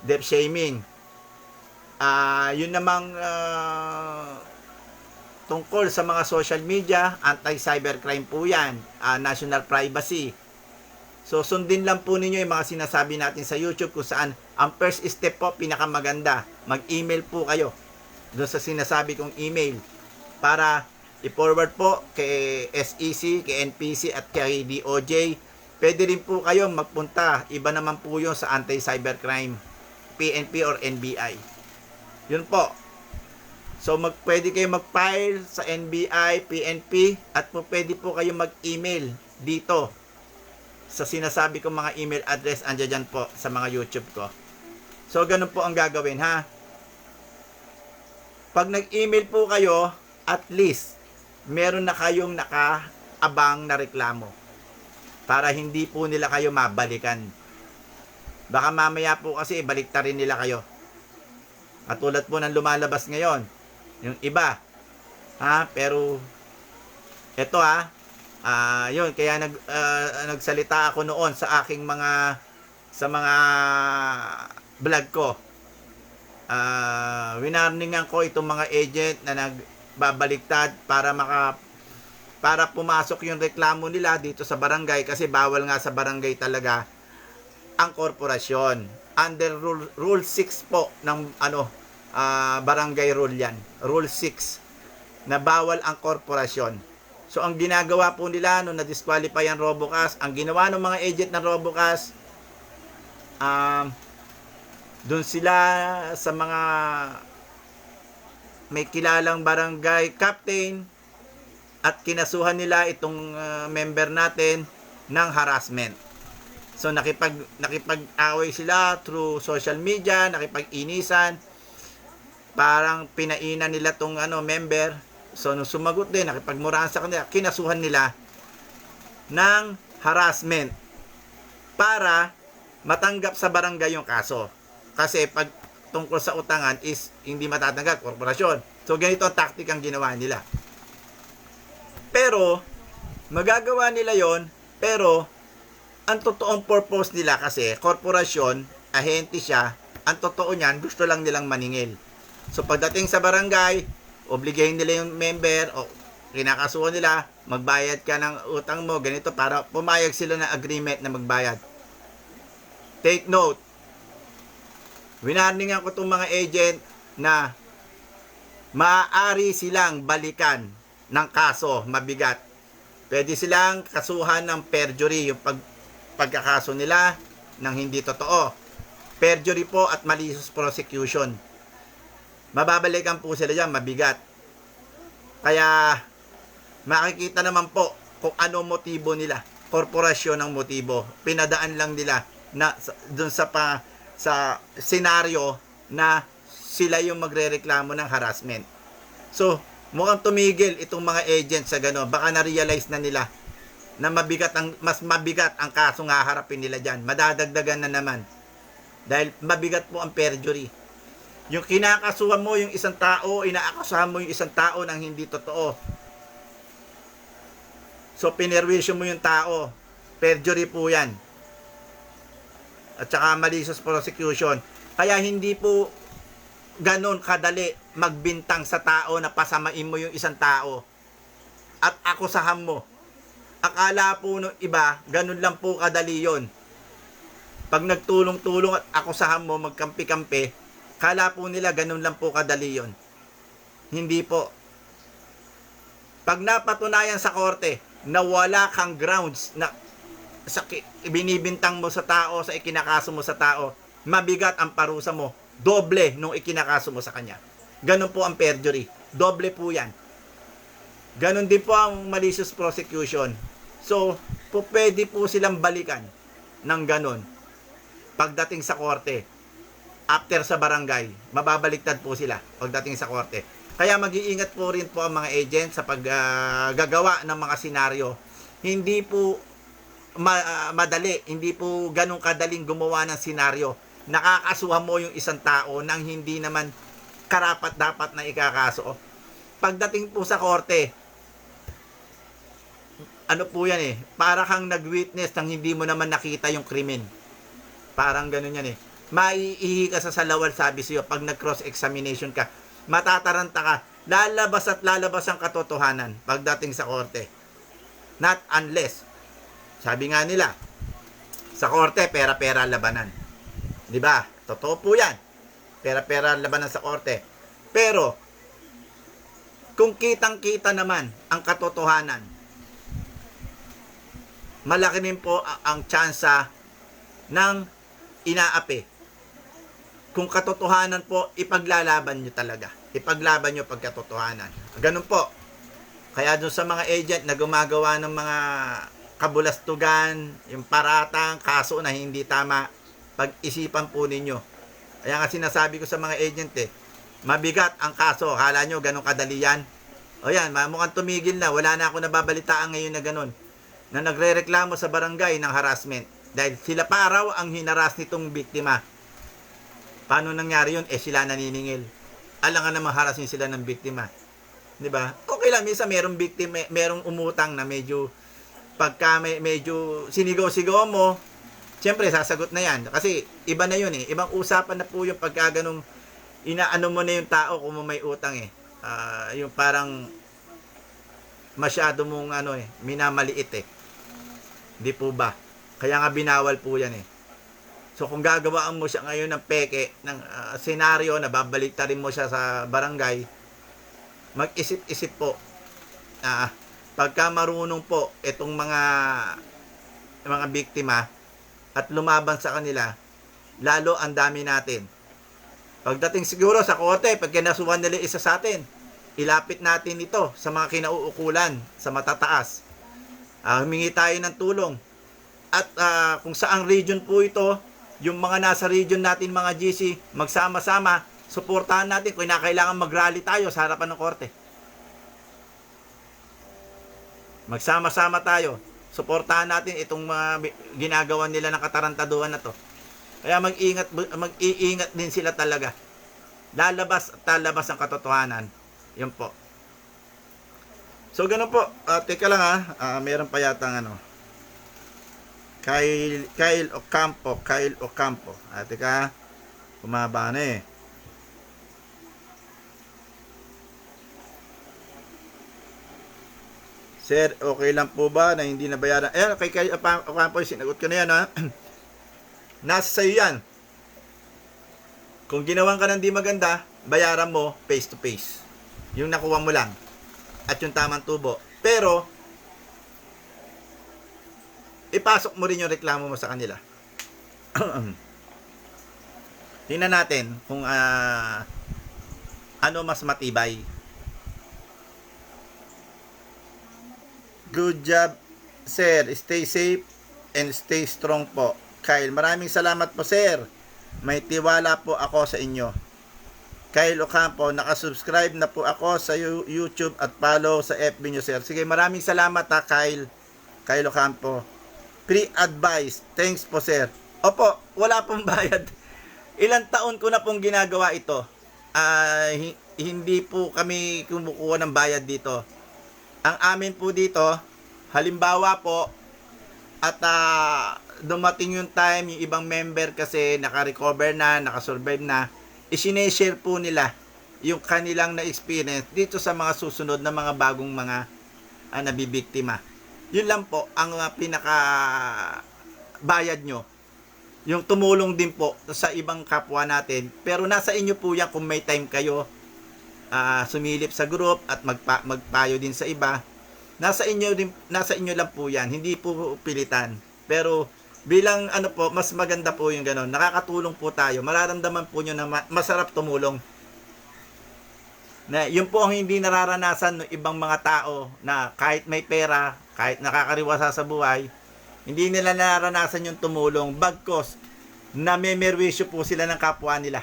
Debt shaming. Yun namang tungkol sa mga social media, anti-cybercrime po yan, national privacy. So, sundin lang po ninyo yung mga sinasabi natin sa YouTube kung saan ang first step po, pinakamaganda. Mag-email po kayo doon sa sinasabi kong email para i-forward po kay SEC, kay NPC at kay DOJ. Pwede rin po kayong magpunta. Iba naman po yun sa anti-cybercrime, PNP or NBI. Yun po. So, pwede kayo mag-file sa NBI, PNP at pwede po kayong mag-email dito sa sinasabi kong mga email address, andyan dyan po sa mga YouTube ko. So, ganun po ang gagawin, ha? Pag nag-email po kayo, at least, meron na kayong nakaabang na reklamo para hindi po nila kayo mabalikan. Baka mamaya po kasi baliktarin nila kayo. Katulad po ng lumalabas ngayon, yung iba. Ha? Pero, eto yun, kaya nagsalita ako noon sa aking mga vlog ko. Winarningan ko itong mga agent na nagbabaliktad para pumasok yung reklamo nila dito sa barangay kasi bawal nga sa barangay talaga ang korporasyon. Under rule 6 po ng barangay rule yan. Rule 6 na bawal ang korporasyon. So, ang ginagawa po nila nung na-disqualify ang Robocast, ang ginawa ng mga agent ng Robocast, doon sila sa mga may kilalang barangay captain at kinasuhan nila itong member natin ng harassment. So, nakipag-away sila through social media, nakipag-inisan, parang pinainan nila tong member. So, nung sumagot din, nakipagmurahan sa kanila, kinasuhan nila ng harassment para matanggap sa barangay yung kaso. Kasi pag tungkol sa utangan is hindi matatanggap, korporasyon. So, ganito ang tactic ang ginawa nila. Pero, magagawa nila yon, pero, ang totoong purpose nila kasi, korporasyon, ahente siya, ang totoo niyan, gusto lang nilang maningil. So, pagdating sa barangay, obligahin nila yung member o kinakasuhan nila, magbayad ka ng utang mo, ganito, para pumayag sila ng agreement na magbayad. Take note, winarningan ko itong mga agent na maaari silang balikan ng kaso mabigat. Pwede silang kasuhan ng perjury, yung pagkakaso nila ng hindi totoo. Perjury po at malicious prosecution. Mababalikan po sila dyan, mabigat. Kaya, makikita naman po kung ano motibo nila. Korporasyon ang motibo. Pinadaan lang nila na dun sa senaryo na sila yung magrereklamo ng harassment. So, mukhang tumigil itong mga agent sa gano'n. Baka na-realize na nila na mas mabigat ang kasong haharapin nila dyan. Madadagdagan na naman. Dahil mabigat po ang perjury. Yung kinakasuhan mo yung isang tao, inaakasahan mo yung isang tao ng hindi totoo. So, pinerwisyo mo yung tao. Perjury po yan. At saka malicious prosecution. Kaya hindi po ganon kadali magbintang sa tao na pasamain mo yung isang tao at akusahan mo. Akala po ng iba, ganon lang po kadali yon. Pag nagtulong-tulong at akusahan mo, magkampi-kampi, kala po nila ganun lang po kadali yon. Hindi po. Pag napatunayan sa korte na wala kang grounds na binibintang mo sa tao, sa ikinakaso mo sa tao, mabigat ang parusa mo, doble nung ikinakaso mo sa kanya. Ganun po ang perjury. Doble po yan. Ganun din po ang malicious prosecution. So, pwede po silang balikan ng ganun pagdating sa korte. After sa barangay, mababaliktad po sila pagdating sa korte. Kaya mag-iingat po rin po ang mga agent sa paggagawa ng mga senaryo. Hindi po madali, hindi po ganun kadaling gumawa ng senaryo. Nakakasuhan mo yung isang tao nang hindi naman karapat-dapat na ikakaso. Pagdating po sa korte, ano po yan para kang nag-witness nang hindi mo naman nakita yung krimen. Parang ganun yan maiihi ka sa salawal, sabi sa'yo, pag nag-cross-examination ka. Matataranta ka. lalabas at lalabas ang katotohanan pagdating sa korte. Not unless, sabi nga nila, sa korte, pera-pera labanan. Di ba? Totoo po yan. Pera-pera labanan sa korte. Pero, kung kitang-kita naman ang katotohanan, malaki din po ang tsansa ng inaapi. Kung katotohanan po, ipaglalaban nyo talaga. Ipaglaban nyo pagkatotohanan. Ganun po. Kaya dun sa mga agent na gumagawa ng mga kabulastugan, yung paratang, kaso na hindi tama, pag-isipan po ninyo. Kaya nga sinasabi ko sa mga agent mabigat ang kaso. Akala nyo ganun kadali yan? O yan, mukhang tumigil na. Wala na ako nababalitaan ngayon na ganun. Na nagre-reklamo sa barangay ng harassment. Dahil sila pa raw ang hinaras nitong biktima. Paano nangyari yun? Sila naniningil. Alangan naman harasin sila ng biktima. 'Di ba? Okay lang minsan merong biktima, merong umutang na medyo pagka medyo sinigaw-sigaw mo, siyempre sasagot na 'yan kasi iba na 'yun Ibang usapan na po yung pagka ganung inaano mo na yung tao kung may utang yung parang masyado mong minamaliit Hindi po ba? Kaya nga binawal po 'yan So kung gagawaan mo siya ngayon ng peke, ng senaryo na babaliktarin mo siya sa barangay, mag-isip-isip po. Pagka marunong po itong mga biktima at lumaban sa kanila, lalo ang dami natin. Pagdating siguro sa korte, pag kinasuhan nila isa sa atin, ilapit natin ito sa mga kinauukulan, sa matataas. Humingi tayo ng tulong. At kung saang region po ito, yung mga nasa region natin, mga GC, magsama-sama, suportahan natin kung kailangan mag-rally tayo sa harapan ng korte. Magsama-sama tayo. Suportahan natin itong mga ginagawa nila ng katarantaduhan na to. Kaya mag-iingat din sila talaga. Lalabas at lalabas ang katotohanan. Yun po. So, ganun po. Teka lang meron pa yata Kyle Ocampo. Teka, bumaba na Sir, okay lang po ba na hindi nabayaran? Kay Kyle Ocampo, sinagot ko na yan Nasa sa'yo yan. Kung ginawan ka ng di maganda, bayaran mo face to face. Yung nakuha mo lang. At yung tamang tubo. Pero, ipasok mo rin yung reklamo mo sa kanila. Tingnan natin kung ano mas matibay. Good job, sir. Stay safe and stay strong po. Kyle, maraming salamat po, sir. May tiwala po ako sa inyo. Kyle Ocampo, nakasubscribe na po ako sa YouTube at follow sa FB nyo, sir. Sige, maraming salamat Kyle Ocampo. Free advice. Thanks po, sir. Opo, wala pong bayad. Ilang taon ko na pong ginagawa ito. Hindi po kami kumukuha ng bayad dito. Ang amin po dito, halimbawa po, at dumating yung time, yung ibang member kasi naka-recover na, naka-survive na, isineshare po nila yung kanilang na-experience dito sa mga susunod na mga bagong mga nabibiktima. Yun lang po ang pinaka bayad nyo. Yung tumulong din po sa ibang kapwa natin. Pero nasa inyo po yan kung may time kayo sumilip sa group at magpayo din sa iba. Nasa inyo lang po yan. Hindi po pilitan. Pero bilang mas maganda po yung gano'n. Nakakatulong po tayo. Mararamdaman po nyo na masarap tumulong. Na yun po ang hindi nararanasan ng ibang mga tao na kahit may pera, kahit nakakariwasa sa buhay, hindi nila nararanasan yung tumulong bagkos na may merwisyo po sila ng kapwa nila.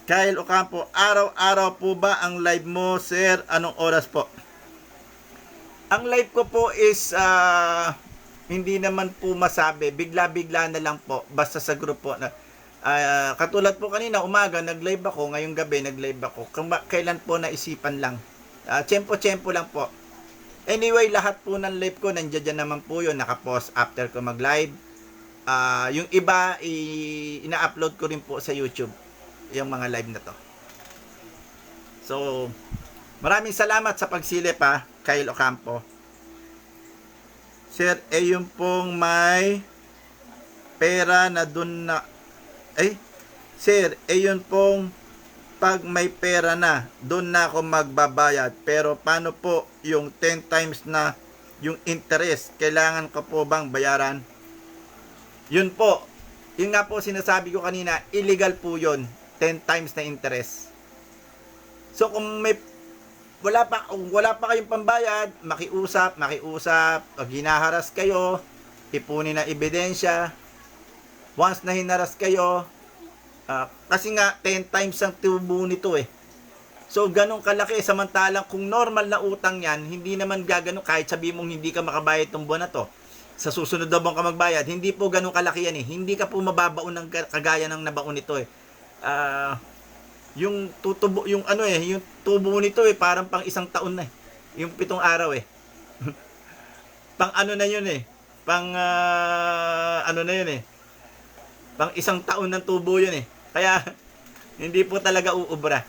Kyle Ocampo, araw-araw po ba ang live mo, sir? Anong oras po? Ang live ko po is hindi naman po masabi, bigla-bigla na lang po, basta sa group po na katulad po kanina umaga nag-live ako, ngayong gabi nag-live ako. Kailan po naisipan lang. Tiyempo-tiyempo lang po. Anyway, lahat po ng live ko nandiyan naman po 'yon, naka-post after ko mag-live. Yung iba ina-upload ko rin po sa YouTube yung mga live na to. So, maraming salamat sa pagsilip ha, Kyle Ocampo. Sir, yung pong may pera na dun na, sir, yun pong pag may pera na, dun na ako magbabayad. Pero paano po yung 10 times na yung interest? Kailangan ko po bang bayaran? Yun po, yun nga po sinasabi ko kanina, illegal po yun, 10 times na interest. So kung wala pa kayong pambayad, makiusap, pag hinaharas kayo, ipunin na ebidensya. Once na hinaras kayo, kasi nga 10 times ang tubo nito eh. So ganun kalaki, samantalang kung normal na utang yan, hindi naman gagano kahit sabi mong hindi ka makabayad tong buwan na to. Sa susunod na buwan ka magbayad, hindi po ganun kalaki yan eh. Hindi ka po mababaon ng kagaya ng nabaon nito eh. Yung tutubo, yung tubo nito eh, parang pang isang taon na eh. Yung 7 araw eh. Pang ano na yun eh. Pang ano na yun eh. Pang isang taon ng tubo yun eh. Kaya hindi po talaga uubra.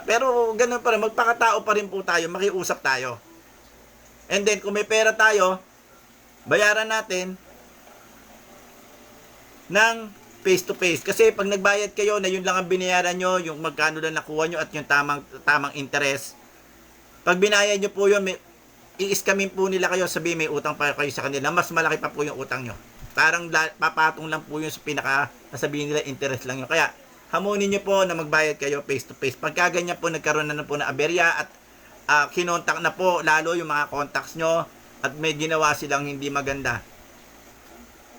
Pero ganun pa rin, magpakatao pa rin po tayo, makiusap tayo. And then kung may pera tayo, bayaran natin ng face to face. Kasi pag nagbayad kayo na yun lang ang binayaran nyo, yung magkano lang nakuha nyo at yung tamang interest. Pag binayad nyo po yun, i-scamin po nila kayo, sabi may utang pa kayo sa kanila, mas malaki pa po yung utang nyo. Parang papatong lang po yung sa sabihin nila interest lang yun. Kaya hamunin nyo po na magbayad kayo face to face. Pagka ganyan po, nagkaroon na po na aberya at kinontak na po lalo yung mga contacts nyo at may ginawa silang hindi maganda.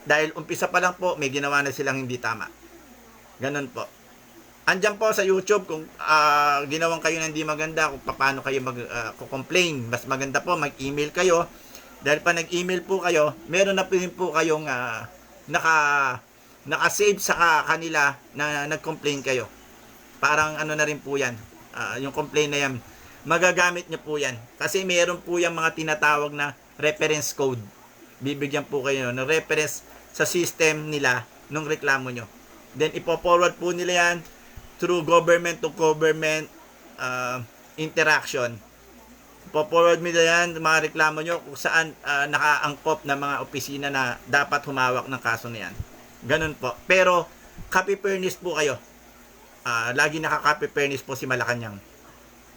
Dahil umpisa pa lang po, may ginawa na silang hindi tama. Ganun po. Andyan po sa YouTube kung ginawang kayo na hindi maganda, kung paano kayo mag-complain. Mas maganda po, mag-email kayo. Dahil pa nag-email po kayo, meron na po kayong naka-save sa kanila na nag-complain kayo. Parang ano na rin po yan. Yung complaint na yan, magagamit nyo po yan. Kasi meron po yung mga tinatawag na reference code. Bibigyan po kayo ng reference sa system nila nung reklamo nyo. Then ipo-forward po nila yan through government to government interaction. Ipo-forward nila yan mga reklamo nyo kung saan nakaangkop na mga opisina na dapat humawak ng kaso na yan. Ganun po. Pero copy furnish po kayo. Lagi naka-copy furnish po si Malacanang.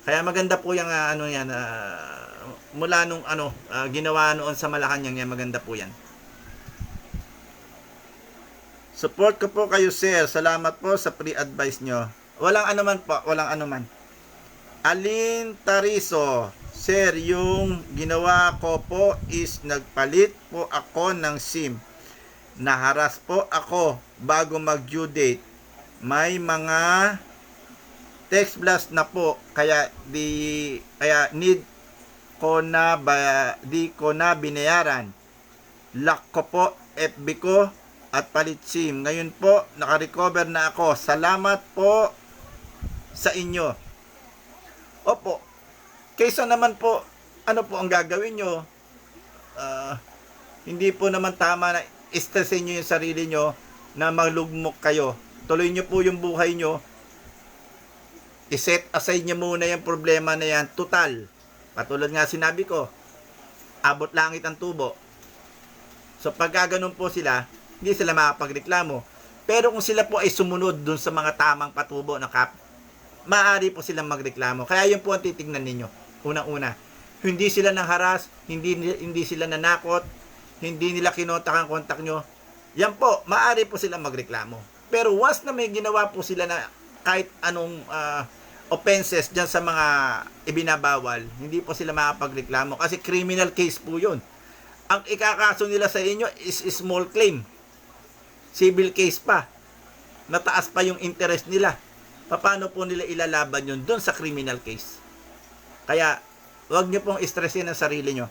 Kaya maganda po yung mula nung ginawa noon sa Malacanang yan, maganda po yan. Support ko po kayo, sir. Salamat po sa free advice nyo. Walang anuman po, walang anuman. Alin Tariso, sir, yung ginawa ko po is nagpalit po ako ng SIM. Naharas po ako bago mag-due date. May mga text blast na po, kaya need ko na di ko na binayaran. Lock ko po FB ko at palit SIM. Ngayon po, naka-recover na ako. Salamat po sa inyo. Opo. Kaysa naman po, ano po ang gagawin nyo? Hindi po naman tama na stressin nyo yung sarili nyo na maglugmok kayo. Tuloy nyo po yung buhay nyo. I-set aside nyo muna yung problema na yan. Total. Patulad nga sinabi ko, abot langit ang tubo. So pagka ganun po sila, hindi sila makapagreklamo. Pero kung sila po ay sumunod dun sa mga tamang patubo ng maaari po silang magreklamo. Kaya yun po ang titignan ninyo. Unang-una, hindi sila nangharas, hindi sila nanakot, hindi nila kinontak ang kontak nyo. Yan po, maaari po silang magreklamo. Pero once na may ginawa po sila na kahit anong offenses dyan sa mga ibinabawal, hindi po sila makapagreklamo kasi criminal case po yun. Ang ikakaso nila sa inyo is small claim. Civil case pa. Nataas pa yung interest nila. Paano po nila ilalaban yun doon sa criminal case? Kaya, huwag nyo pong stressin ang sarili nyo.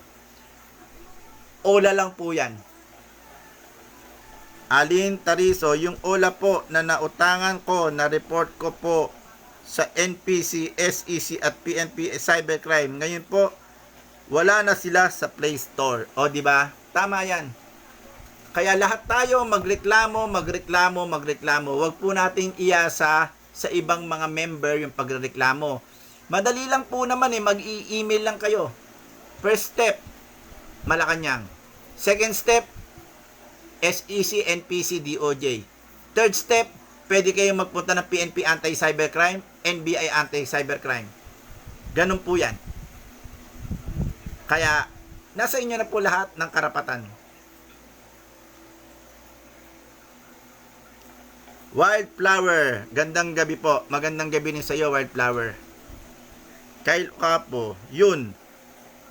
Ola lang po yan. Alin Tariso, yung ola po na nautangan ko, na report ko po sa NPC, SEC at PNP Cybercrime. Ngayon po, wala na sila sa Play Store. O, di ba? Tama yan. Kaya lahat tayo magreklamo. Huwag po nating iasa sa ibang mga member yung pagreklamo. Madali lang po naman mag-i-email lang kayo. First step, Malacanang. Second step, SEC, NPC, DOJ. Third step, pwede kayong magpunta ng PNP Anti-Cybercrime, NBI Anti-Cybercrime. Ganun po yan. Kaya, nasa inyo na po lahat ng karapatan. Wildflower, gandang gabi po. Magandang gabi din sa iyo, Wildflower. Kyle Capo, yun.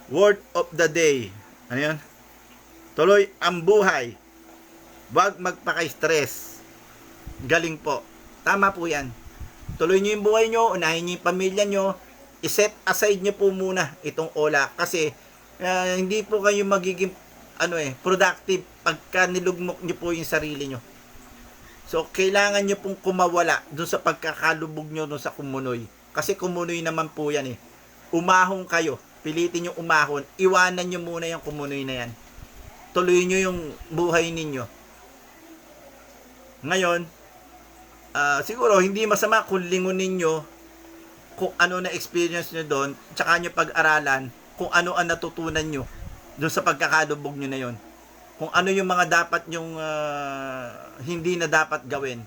Word of the day. Ano yun? Tuloy ang buhay. Huwag magpaka-stress. Galing po. Tama po yan. Tuloy nyo yung buhay nyo, unahin nyo yung pamilya nyo, iset aside nyo po muna itong ola. Kasi, hindi po kayo magiging productive pagka nilugmok nyo po yung sarili nyo. So, kailangan nyo pong kumawala dun sa pagkakalubog nyo dun sa kumunoy. Kasi kumunoy naman po yan eh. Umahon kayo. Pilitin nyo umahon. Iwanan nyo muna yung kumunoy na yan. Tuloy nyo yung buhay ninyo. Ngayon, siguro hindi masama kung lingunin nyo kung ano na experience nyo doon, tsaka nyo pag-aralan kung ano ang natutunan nyo doon sa pagkakalubog nyo na yon. Kung ano yung mga dapat nyong hindi na dapat gawin,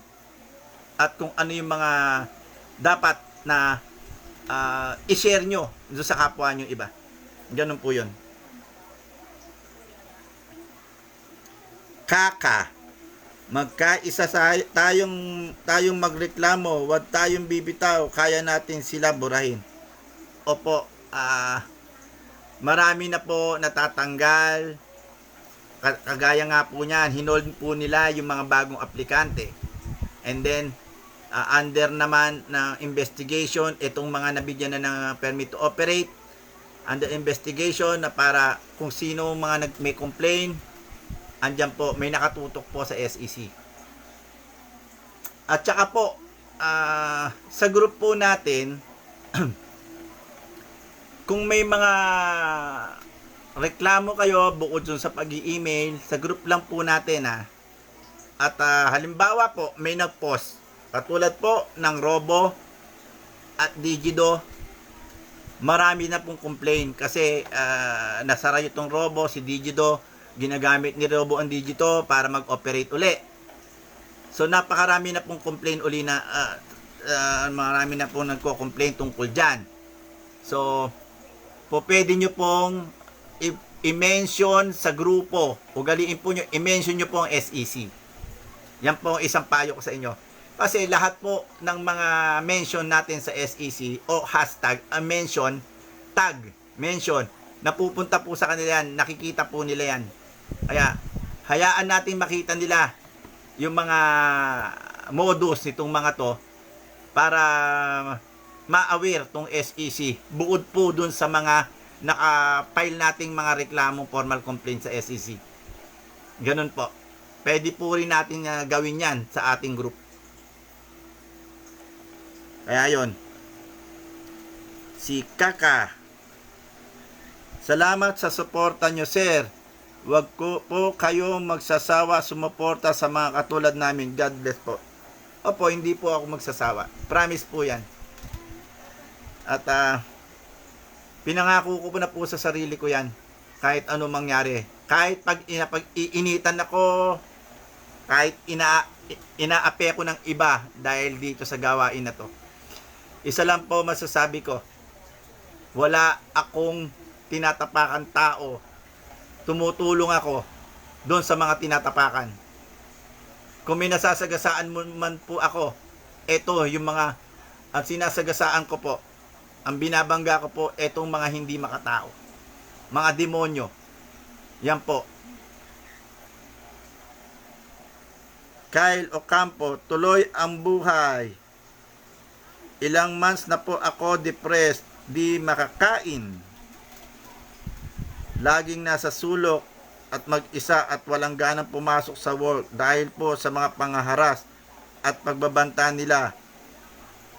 at kung ano yung mga dapat na i-share nyo doon sa kapwa nyo iba. Ganun po yun. Kaka, magkaisa tayong magreklamo, wag tayong bibitaw, kaya natin sila burahin. Opo, marami na po natatanggal. Kagaya nga po niyan, hinold po nila yung mga bagong aplikante. And then, under naman ng investigation, itong mga nabigyan na ng permit to operate, under investigation na para kung sino mga may complain, andyan po, may nakatutok po sa SEC. At saka po, sa group po natin, kung may mga reklamo kayo bukod dun sa pag-i-email, sa group lang po natin At halimbawa po, may nag-post. Katulad po ng Robo at Digido, marami na pong complain kasi nasara itong Robo, si Digido, ginagamit ni Robo ang Digido para mag-operate uli. So napakarami na pong complain uli na marami na pong nagko-complain tungkol dyan. So po pwede nyo pong i-mention sa grupo. Ugaliin po nyo, i-mention nyo po ang SEC. Yan po ang isang payo ko sa inyo. Kasi lahat po ng mga mention natin sa SEC o hashtag, mention, tag, mention, napupunta po sa kanila yan, nakikita po nila yan. Kaya, hayaan natin makita nila yung mga modus nitong mga to para ma-aware tong SEC. Bukod po dun sa mga naka-file nating mga reklamong formal complaint sa SEC. Ganun po. Pwede po rin natin gawin yan sa ating group. Kaya yun. Si Kaka, salamat sa suporta nyo, sir. Huwag ko po kayo magsasawa sumuporta sa mga katulad namin. God bless po. Opo, hindi po ako magsasawa. Promise po yan. At pinangako ko po na po sa sarili ko yan. Kahit ano mangyari. Kahit pag iinitan ako, kahit inaape ko ng iba dahil dito sa gawain na to. Isa lang po masasabi ko, wala akong tinatapakan tao. Tumutulong ako doon sa mga tinatapakan. Kung may nasasagasaan man po ako, eto yung mga ang sinasagasaan ko po, ang binabangga ko po, etong mga hindi makatao. Mga demonyo. Yan po. Kyle Ocampo, tuloy ang buhay. Ilang months na po ako depressed, di makakain. Laging nasa sulok at mag-isa at walang ganang pumasok sa work dahil po sa mga pangaharas at pagbabanta nila.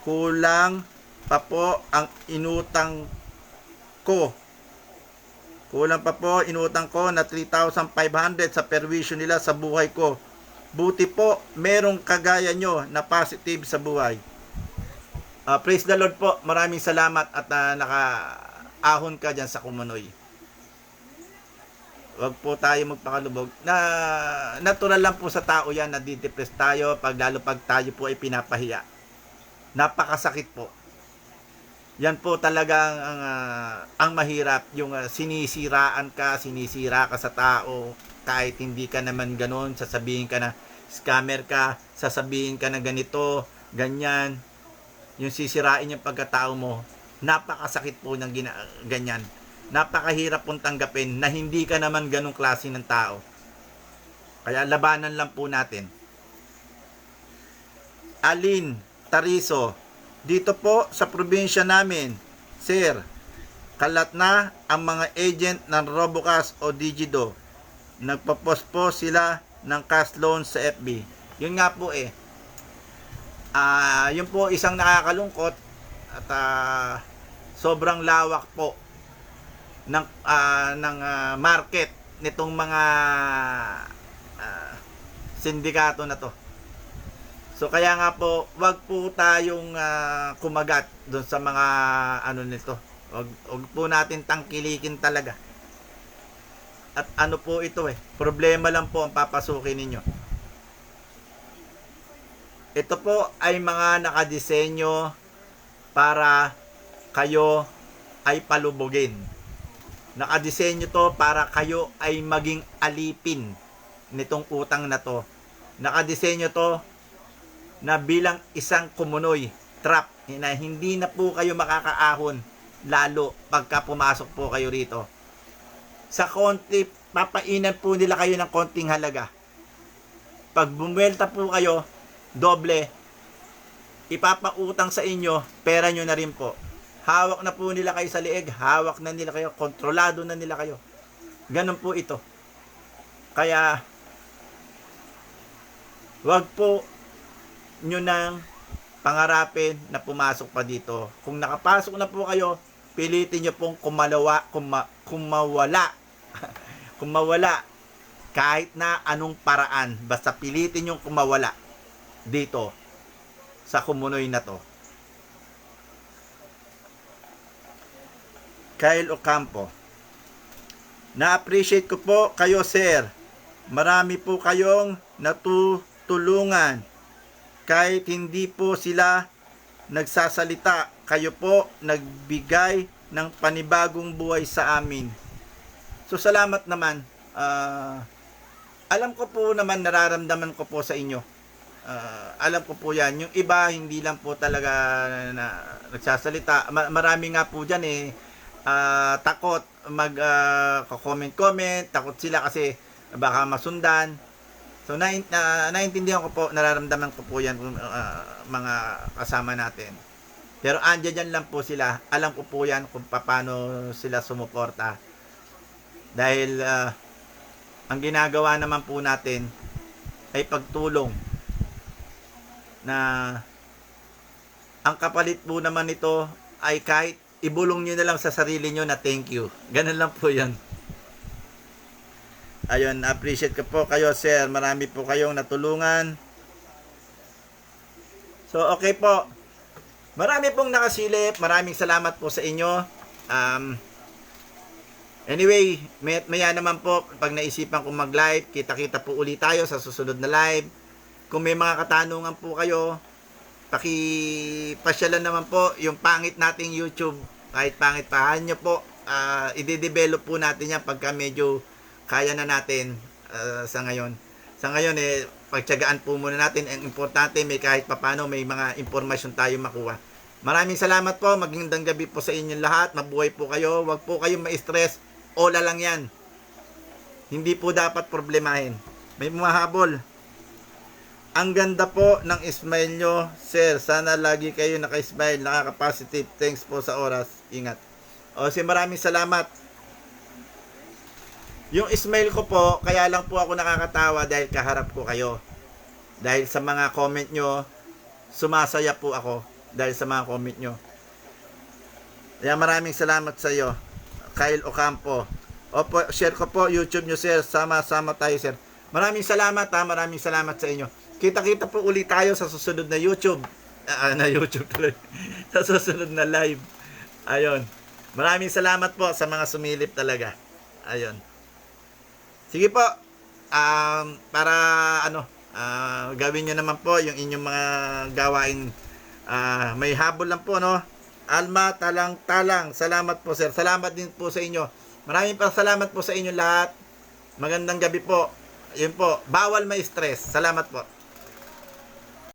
Kulang pa po ang inutang ko. Kulang pa po inutang ko na 3,500 sa perwisyo nila sa buhay ko. Buti po merong kagaya nyo na positive sa buhay. Praise the Lord po. Maraming salamat at nakaahon ka dyan sa Kumunoy. Wag po tayo magpakalubog. Natural lang po sa tao yan, nadidepress tayo, lalo pag tayo po ay pinapahiya. Napakasakit po. Yan po talagang ang mahirap, yung sinisira ka sa tao, kahit hindi ka naman ganoon, sasabihin ka na scammer ka, sasabihin ka na ganito, ganyan, yung sisirain yung pagkatao mo. Napakasakit po ng ganyan. Napakahirap pong tanggapin na hindi ka naman ganong klase ng tao. Kaya labanan lang po natin. Alin Tariso, dito po sa probinsya namin, sir, kalat na ang mga agent ng Robocash o Digido. Nagpo-post po sila ng cash loan sa FB. Yun nga po eh. Yun po isang nakakalungkot at sobrang lawak po ng market nitong mga sindikato na to. So kaya nga po, wag po tayong kumagat doon sa mga ano nito. Wag po natin tangkilikin talaga. At ano po ito problema lang po ang papasukin ninyo. Ito po ay mga nakadisenyo para kayo ay palubogin. Nakadisenyo to para kayo ay maging alipin nitong utang na to. Nakadisenyo to na bilang isang kumunoy, trap, na hindi na po kayo makakaahon lalo pagka pumasok po kayo rito. Sa konti, papainan po nila kayo ng konting halaga. Pag bumwelta po kayo, doble, ipapautang sa inyo, pera nyo na rin po. Hawak na po nila kayo sa liig, hawak na nila kayo, kontrolado na nila kayo. Ganun po ito. Kaya, wag po nyo nang pangarapin na pumasok pa dito. Kung nakapasok na po kayo, pilitin nyo pong kumawala. Kumawala. Kahit na anong paraan, basta pilitin nyo kumawala dito sa Kumunoy na to. Kyle Ocampo, na-appreciate ko po kayo, sir. Marami po kayong natutulungan. Kahit hindi po sila nagsasalita, kayo po nagbigay ng panibagong buhay sa amin. So salamat naman. Alam ko po naman, nararamdaman ko po sa inyo. Alam ko po yan. Yung iba, hindi lang po talaga na nagsasalita. Marami nga po dyan takot comment, takot sila kasi baka masundan. So naiintindihan ko po, nararamdaman ko po yan mga kasama natin. Pero andyan lang po sila. Alam ko po yan kung paano sila sumuporta. Dahil ang ginagawa naman po natin ay pagtulong na ang kapalit po naman nito ay kahit ibulong nyo na lang sa sarili nyo na thank you. Ganun lang po yan. Ayun, appreciate ko po kayo, sir. Marami po kayong natulungan. So, okay po. Marami pong nakasilip. Maraming salamat po sa inyo. Anyway, maya naman po, pag naisipan kong mag-live, kita-kita po ulit tayo sa susunod na live. Kung may mga katanungan po kayo, pakipasyalan naman po yung pangit nating YouTube. Kahit pangit pahan nyo po, i-develop po natin yan pagka medyo kaya na natin sa ngayon. Sa ngayon, pagtyagaan po muna natin. Ang importante, may kahit papano, may mga impormasyon tayo makuha. Maraming salamat po. Magandang gabi po sa inyong lahat. Mabuhay po kayo. Huwag po kayong ma-stress. Ola lang yan. Hindi po dapat problemahin. May mahabol. Ang ganda po ng smile nyo, sir. Sana lagi kayo naka-smile, nakaka-positive. Thanks po sa oras. Ingat. Maraming salamat. Yung smile ko po, kaya lang po ako nakakatawa dahil kaharap ko kayo. Dahil sa mga comment nyo, sumasaya po ako dahil sa mga comment nyo. Kaya maraming salamat sa iyo, Kyle Ocampo. Opo, share ko po YouTube nyo, sir. Sama-sama tayo, sir. Maraming salamat, maraming salamat sa inyo. Kita-kita po ulit tayo sa susunod na YouTube. Na YouTube tuloy. Sa susunod na live. Ayun. Maraming salamat po sa mga sumilip talaga. Ayun. Sige po. Para gawin nyo naman po yung inyong mga gawain. May habol lang po, no? Alma, talang. Salamat po, sir. Salamat din po sa inyo. Maraming salamat po sa inyo lahat. Magandang gabi po. Yun po. Bawal may stress. Salamat po.